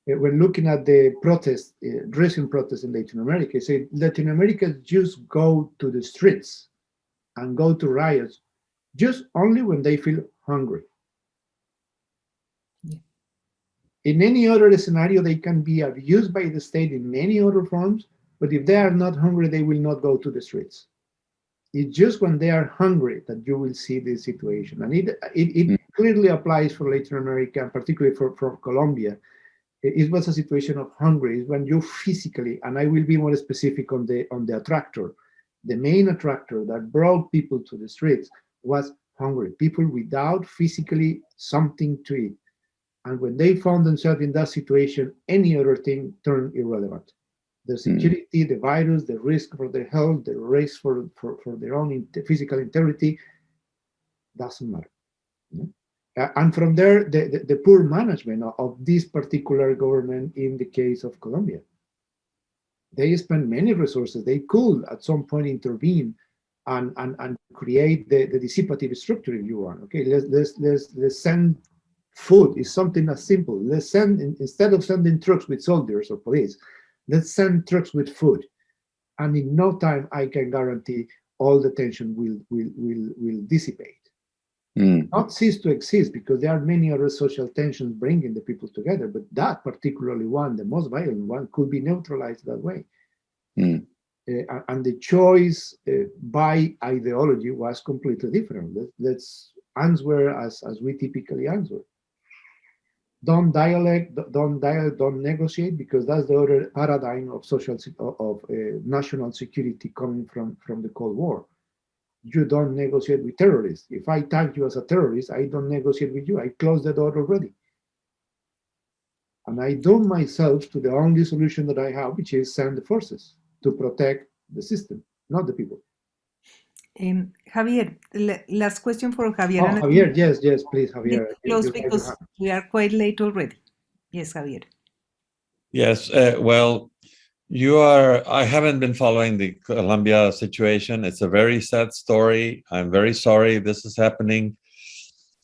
S2: when looking at the protests, recent protests in Latin America, he said Latin America just go to the streets and go to riots just only when they feel hungry.
S1: Yeah.
S2: In any other scenario, they can be abused by the state in many other forms, but if they are not hungry, they will not go to the streets. It's just when they are hungry that you will see this situation. And it clearly applies for Latin America, and particularly for Colombia. It was a situation of hunger. It's when you physically, and I will be more specific on the attractor. The main attractor that brought people to the streets was hungry, people without physically something to eat. And when they found themselves in that situation, any other thing turned irrelevant. The security, the virus, the risk for their health, the risk for their own physical integrity, doesn't matter. And from there, the poor management of this particular government in the case of Colombia. They spend many resources. They could at some point intervene and create the dissipative structure, if you want. Okay, let's send food. Is something as simple. Let's send, instead of sending trucks with soldiers or police, let's send trucks with food. And in no time, I can guarantee all the tension will dissipate. Not cease to exist, because there are many other social tensions bringing the people together, but that particularly one, the most violent one, could be neutralized that way. And the choice by ideology was completely different. Let's answer as we typically answer. Don't dialogue, don't negotiate, because that's the other paradigm of national security coming from the Cold War. You don't negotiate with terrorists. If I tag you as a terrorist, I don't negotiate with you. I close the door already. And I doom myself to the only solution that I have, which is send the forces to protect the system, not the people.
S1: Javier, last question for Javier.
S2: Oh, Javier, yes, please, Javier.
S1: Close, because we are quite late already. Yes, Javier.
S5: Yes, well, I haven't been following the Colombia situation. It's a very sad story. I'm very sorry this is happening.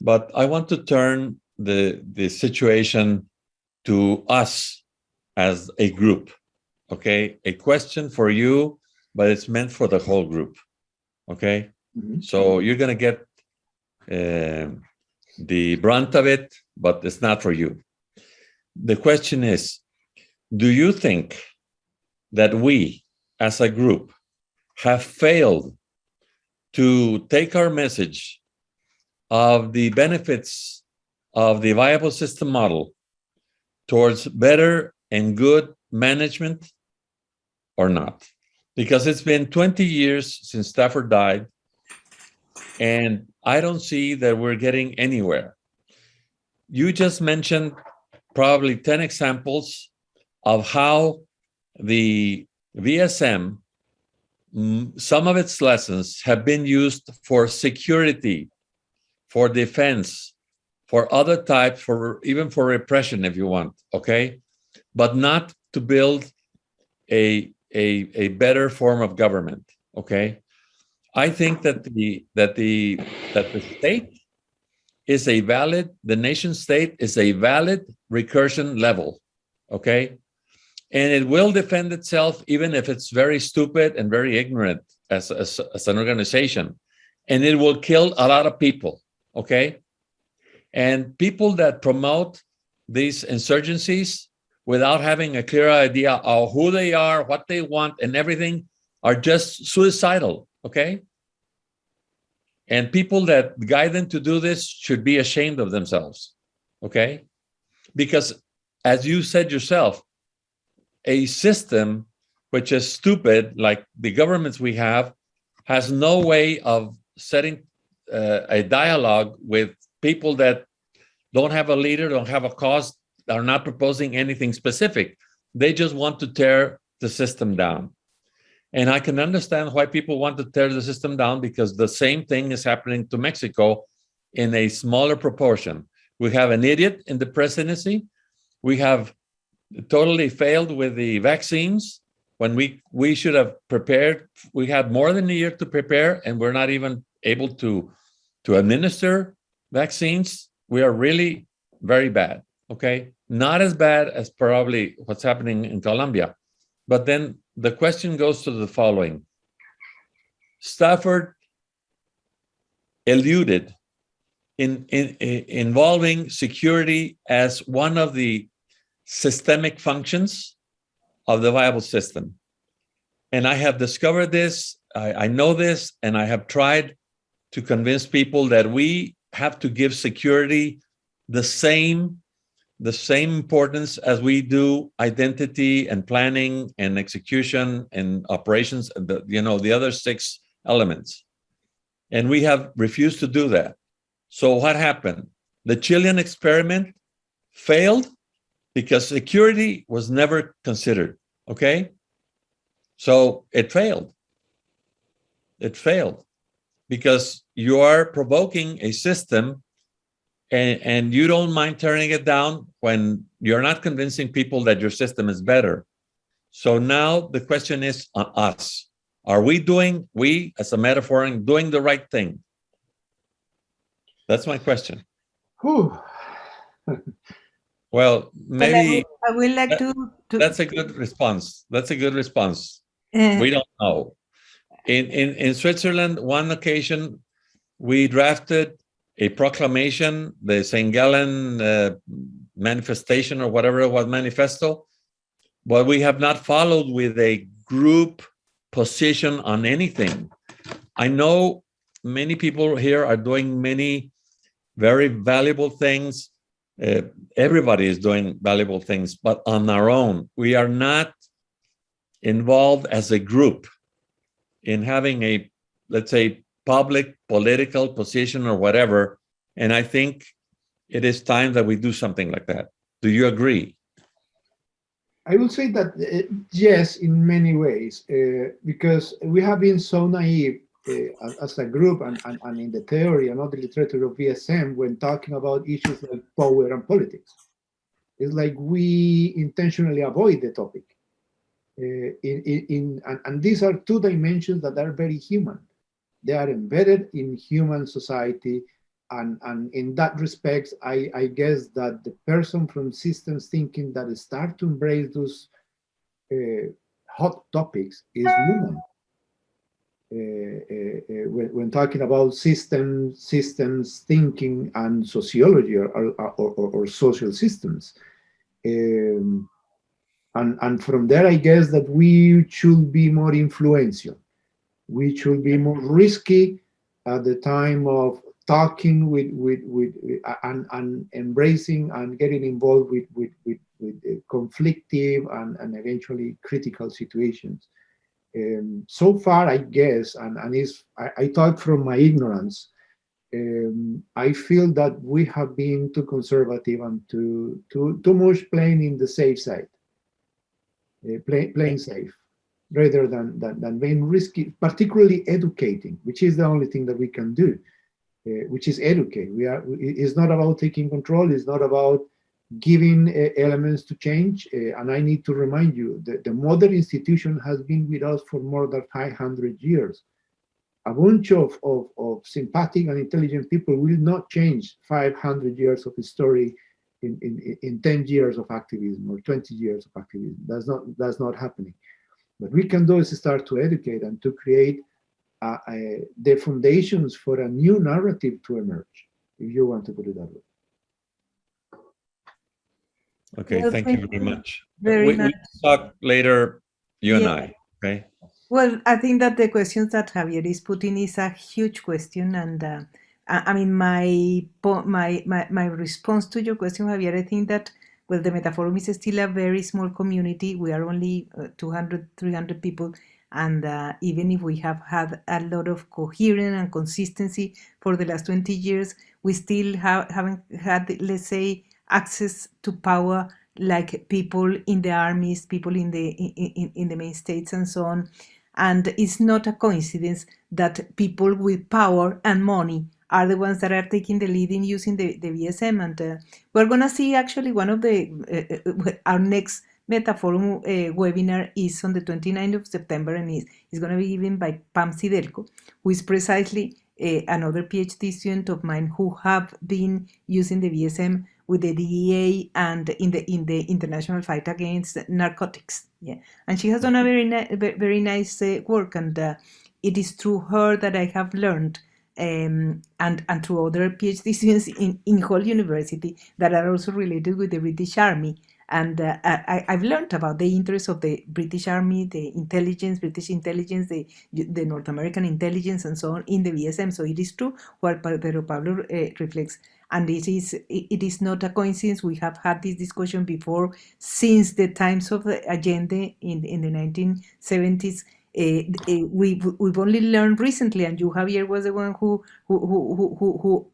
S5: But I want to turn the situation to us as a group, okay? A question for you, but it's meant for the whole group, okay? So you're gonna get the brunt of it, but it's not for you. The question is, do you think that we, as a group, have failed to take our message of the benefits of the viable system model towards better and good management, or not? Because it's been 20 years since Stafford died, and I don't see that we're getting anywhere. You just mentioned probably 10 examples of how the VSM, some of its lessons have been used for security, for defense, for other types, even for repression, if you want, okay? But not to build a better form of government, okay? I think that the state is a valid, the nation state is a valid recursion level, okay? And it will defend itself even if it's very stupid and very ignorant as an organization. And it will kill a lot of people, okay? And people that promote these insurgencies without having a clear idea of who they are, what they want, and everything are just suicidal, okay? And people that guide them to do this should be ashamed of themselves, okay? Because as you said yourself, a system which is stupid, like the governments we have, has no way of setting a dialogue with people that don't have a leader, don't have a cause, are not proposing anything specific. They just want to tear the system down. And I can understand why people want to tear the system down, because the same thing is happening to Mexico in a smaller proportion. We have an idiot in the presidency. We have totally failed with the vaccines when we should have prepared. We had more than a year to prepare, and we're not even able to administer vaccines. We are really very bad, okay? Not as bad as probably what's happening in Colombia. But then the question goes to the following. Stafford eluded in involving security as one of the systemic functions of the viable system. And I have discovered this, I know this, and I have tried to convince people that we have to give security the same importance as we do identity and planning and execution and operations, the other 6 elements. And we have refused to do that. So what happened? The Chilean experiment failed because security was never considered, okay? So it failed. It failed because you are provoking a system and you don't mind turning it down when you're not convincing people that your system is better. So now the question is on us. Are we as a metaphor, doing the right thing? That's my question.
S2: Whew.
S5: Well, maybe
S1: I would like to
S5: that's a good response. That's a good response. We don't know. In Switzerland, one occasion, we drafted a proclamation, the St. Gallen manifestation or whatever it was, manifesto, but we have not followed with a group position on anything. I know many people here are doing many very valuable things. Everybody is doing valuable things, but on our own. We are not involved as a group in having a, let's say, public political position or whatever. And I think it is time that we do something like that. Do you agree?
S2: I will say that yes, in many ways, because we have been so naive as a group and in the theory and other literature of VSM when talking about issues like power and politics. It's like we intentionally avoid the topic. And these are 2 dimensions that are very human. They are embedded in human society. And in that respect, I guess that the person from systems thinking that start to embrace those hot topics is women. When talking about systems thinking and sociology or social systems. And from there, I guess that we should be more influential. We should be more risky at the time of talking with and embracing and getting involved with conflictive and eventually critical situations. So far, I guess, and I talk from my ignorance, I feel that we have been too conservative and too much playing in the safe side, playing safe, rather than being risky, particularly educating, which is the only thing that we can do, which is educate. It's not about taking control, it's not about giving elements to change. And I need to remind you that the modern institution has been with us for more than 500 years. A bunch of sympathetic and intelligent people will not change 500 years of history in 10 years of activism or 20 years of activism. That's not happening. What we can do is start to educate and to create the foundations for a new narrative to emerge, if you want to put it that way.
S5: Okay,
S1: Well,
S5: thank you very much.
S1: Very nice.
S5: We'll talk later, you and
S1: Yeah.
S5: I, okay?
S1: Well, I think that the questions that Javier is putting is a huge question, and I mean, my response to your question, Javier, I think that well, the Metaforum is still a very small community. We are only 200, 300 people. And even if we have had a lot of coherence and consistency for the last 20 years, we still haven't had, let's say, access to power like people in the armies, people in the main states, and so on. And it's not a coincidence that people with power and money are the ones that are taking the lead in using the VSM. And we're going to see actually one of our next Metaforum webinar is on the 29th of September, and is going to be given by Pam Sidelko, who is precisely another PhD student of mine who have been using the VSM with the DEA and in the international fight against narcotics. Yeah, and she has done a very nice work, and it is through her that I have learned, and through other PhD students in Hull University that are also related with the British Army. And I've learned about the interest of the British Army, the intelligence, British intelligence, the North American intelligence, and so on in the VSM. So it is true what Pedro Pablo reflects. And it is not a coincidence. We have had this discussion before, since the times of the Allende in the 1970s. We've only learned recently, and you, Javier, was the one who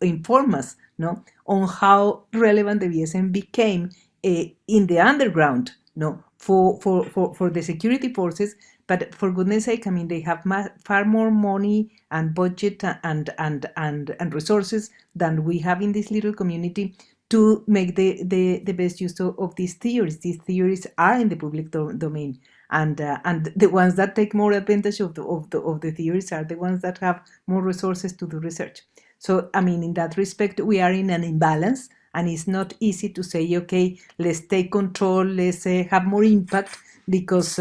S1: informed us, no, on how relevant the VSM became in the underground, no, for the security forces. But for goodness sake, I mean, they have far more money and budget and resources than we have in this little community to make the best use of these theories. These theories are in the public domain, and the ones that take more advantage of the theories are the ones that have more resources to do research. So, I mean, in that respect, we are in an imbalance. And it's not easy to say, okay, let's take control, let's have more impact, because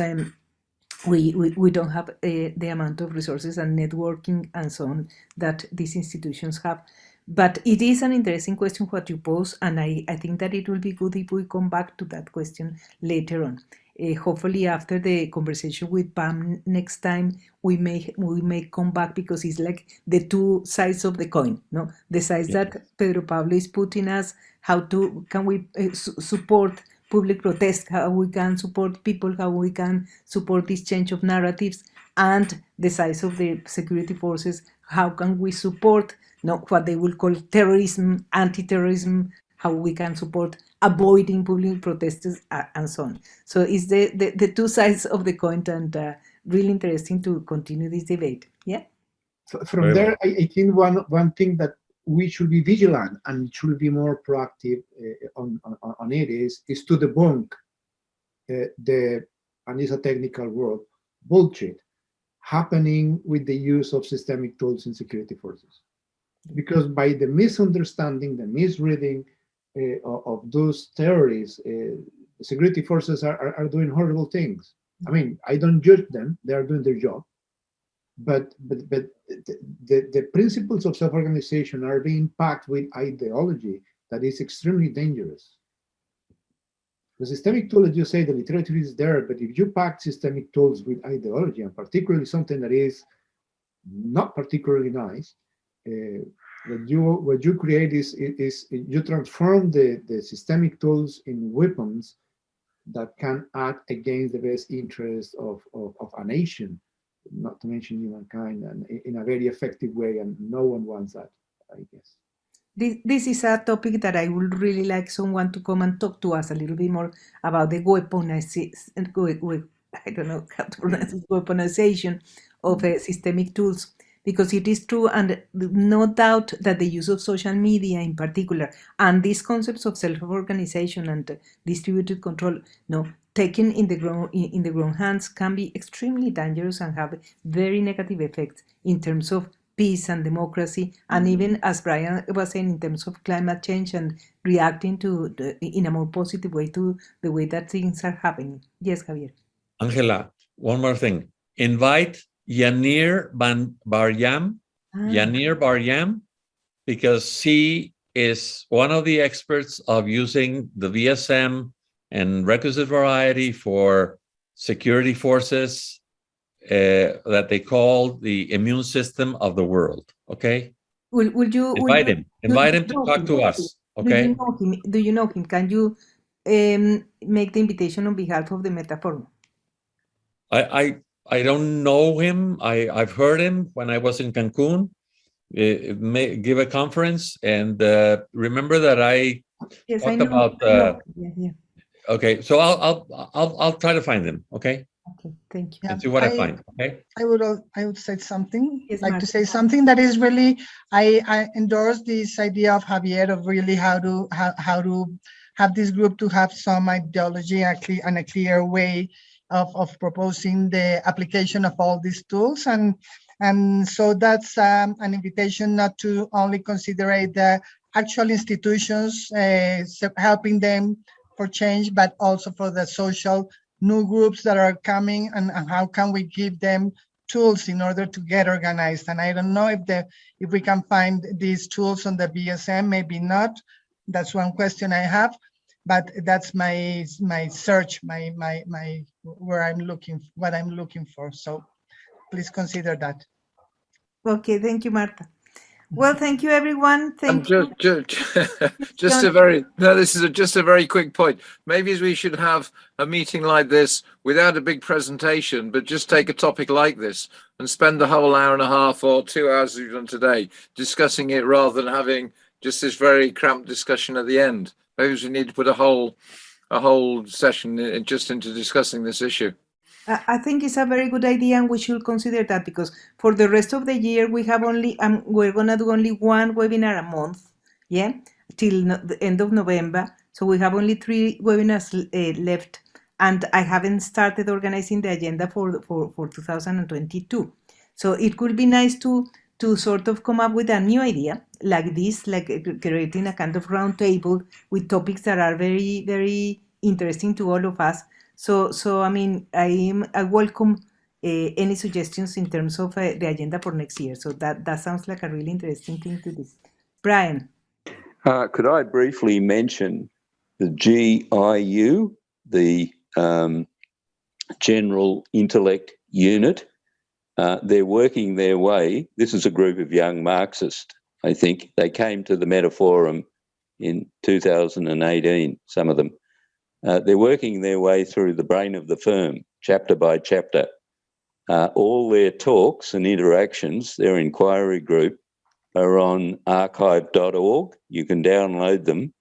S1: we don't have the amount of resources and networking and so on that these institutions have. But it is an interesting question what you pose, and I think that it will be good if we come back to that question later on. Hopefully after the conversation with Pam next time, we may come back, because it's like the two sides of the coin, no? The sides that Pedro Pablo is putting us, can we support public protest, how we can support people, how we can support this change of narratives, and the size of the security forces, how can we support what they will call terrorism, anti-terrorism, how we can support avoiding public protests, and so on. So it's the two sides of the coin, and really interesting to continue this debate. Yeah.
S2: From there, I think one thing that we should be vigilant and should be more proactive on it is to debunk and it's a technical word, bullshit happening with the use of systemic tools in security forces. Because by the misunderstanding, the misreading of those theories, security forces are doing horrible things. I mean, I don't judge them; they are doing their job. But the principles of self-organization are being packed with ideology that is extremely dangerous. The systemic tool, as you say, the literature is there, but if you pack systemic tools with ideology, and particularly something that is not particularly nice, what you create is you transform the systemic tools in weapons that can act against the best interest of a nation, not to mention humankind, and in a very effective way, and no one wants that, I guess.
S1: This is a topic that I would really like someone to come and talk to us a little bit more about the weaponization, I don't know how to pronounce it, weaponization of systemic tools, because it is true, and no doubt that the use of social media in particular, and these concepts of self-organization and distributed control, taken in the grown hands, can be extremely dangerous and have very negative effects in terms of peace and democracy, and even, as Brian was saying, in terms of climate change and reacting to in a more positive way to the way that things are happening. Yes, Javier.
S5: Angela, one more thing. Invite Yanir Baryam, because he is one of the experts of using the VSM and requisite variety for security forces that they call the immune system of the world. Okay.
S1: Will you
S5: invite him to talk to us? Okay.
S1: Do you know him? Can you make the invitation on behalf of the Metaforum.
S5: I don't know him. I've heard him when I was in Cancun. May give a conference, and remember that I
S1: Yes, I
S5: talked
S1: know.
S5: about.
S1: Yeah.
S5: Okay, so I'll try to find him. Okay,
S1: Okay, thank you.
S3: Yeah,
S5: and see what I find. Okay.
S3: I would say something,
S1: Yes,
S3: like
S1: Marta.
S3: to say something that is really, I endorse this idea of Javier of really how to have this group to have some ideology and a clear way of proposing the application of all these tools. And so that's an invitation not to only consider the actual institutions helping them for change, but also for the social new groups that are coming, and how can we give them tools in order to get organized. And I don't know if we can find these tools on the BSM, maybe not. That's one question I have, but that's my search, my where I'm looking, what I'm looking for. So please consider that.
S1: Okay, thank you, Marta. Well, thank you, everyone. Thank you.
S6: Just a very this is just a very quick point. Maybe we should have a meeting like this without a big presentation, but just take a topic like this and spend the whole hour and a half or 2 hours we've done today discussing it, rather than having just this very cramped discussion at the end. Maybe we need to put a whole session just into discussing this issue.
S1: I think it's a very good idea, and we should consider that, because for the rest of the year we have only we're gonna do only one webinar a month, yeah, till the end of November. So we have only 3 webinars left, and I haven't started organizing the agenda for 2022. So it could be nice to sort of come up with a new idea like this, like creating a kind of round table with topics that are very, very interesting to all of us. So I mean, I welcome any suggestions in terms of the agenda for next year. So that sounds like a really interesting thing to do. Brian.
S4: Could I briefly mention the GIU, the General Intellect Unit? They're working their way. This is a group of young Marxists, I think. They came to the Metaforum in 2018, some of them. They're working their way through the brain of the firm, chapter by chapter. All their talks and interactions, their inquiry group, are on archive.org. You can download them.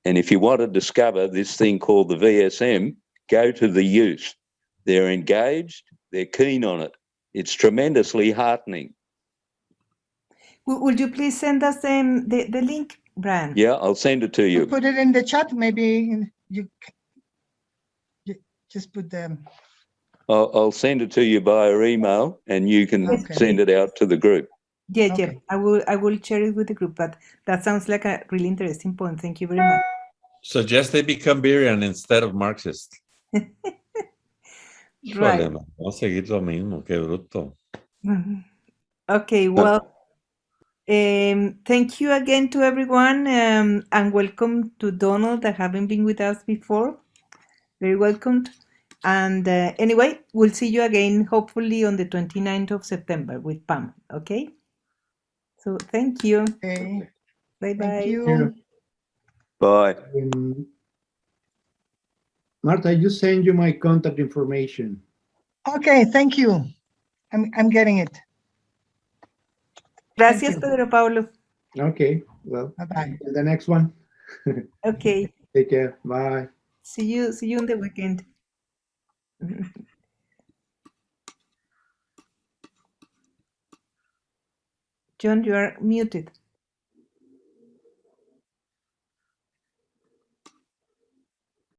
S4: And if you want to discover this thing called the VSM, go to the youth. They're engaged, they're keen on it. It's tremendously heartening.
S1: Would you please send us the link, Brian?
S4: Yeah, I'll send it to you.
S3: Put it in the chat, maybe you just put them.
S4: I'll send it to you via email, and you can send it out to the group.
S1: Yeah, okay. I will share it with the group, but that sounds like a really interesting point. Thank you very much.
S5: Suggest they become Berian instead of Marxist.
S1: Right.
S5: Vamos a seguir lo mismo, qué bruto.
S1: Okay, well, thank you again to everyone, and welcome to Donald that haven't been with us before. Very welcomed. And anyway, we'll see you again, hopefully on the 29th of September with Pam, okay? So thank you.
S3: Okay.
S1: Bye-bye.
S3: Thank you.
S4: Bye.
S2: Marta, I just send you my contact information.
S3: Okay, thank you. I'm getting it.
S1: Gracias, Pedro Pablo.
S2: Okay, well,
S3: Bye-bye.
S2: the next one.
S1: Okay.
S2: Take care. Bye.
S1: See you on the weekend. John, you are muted.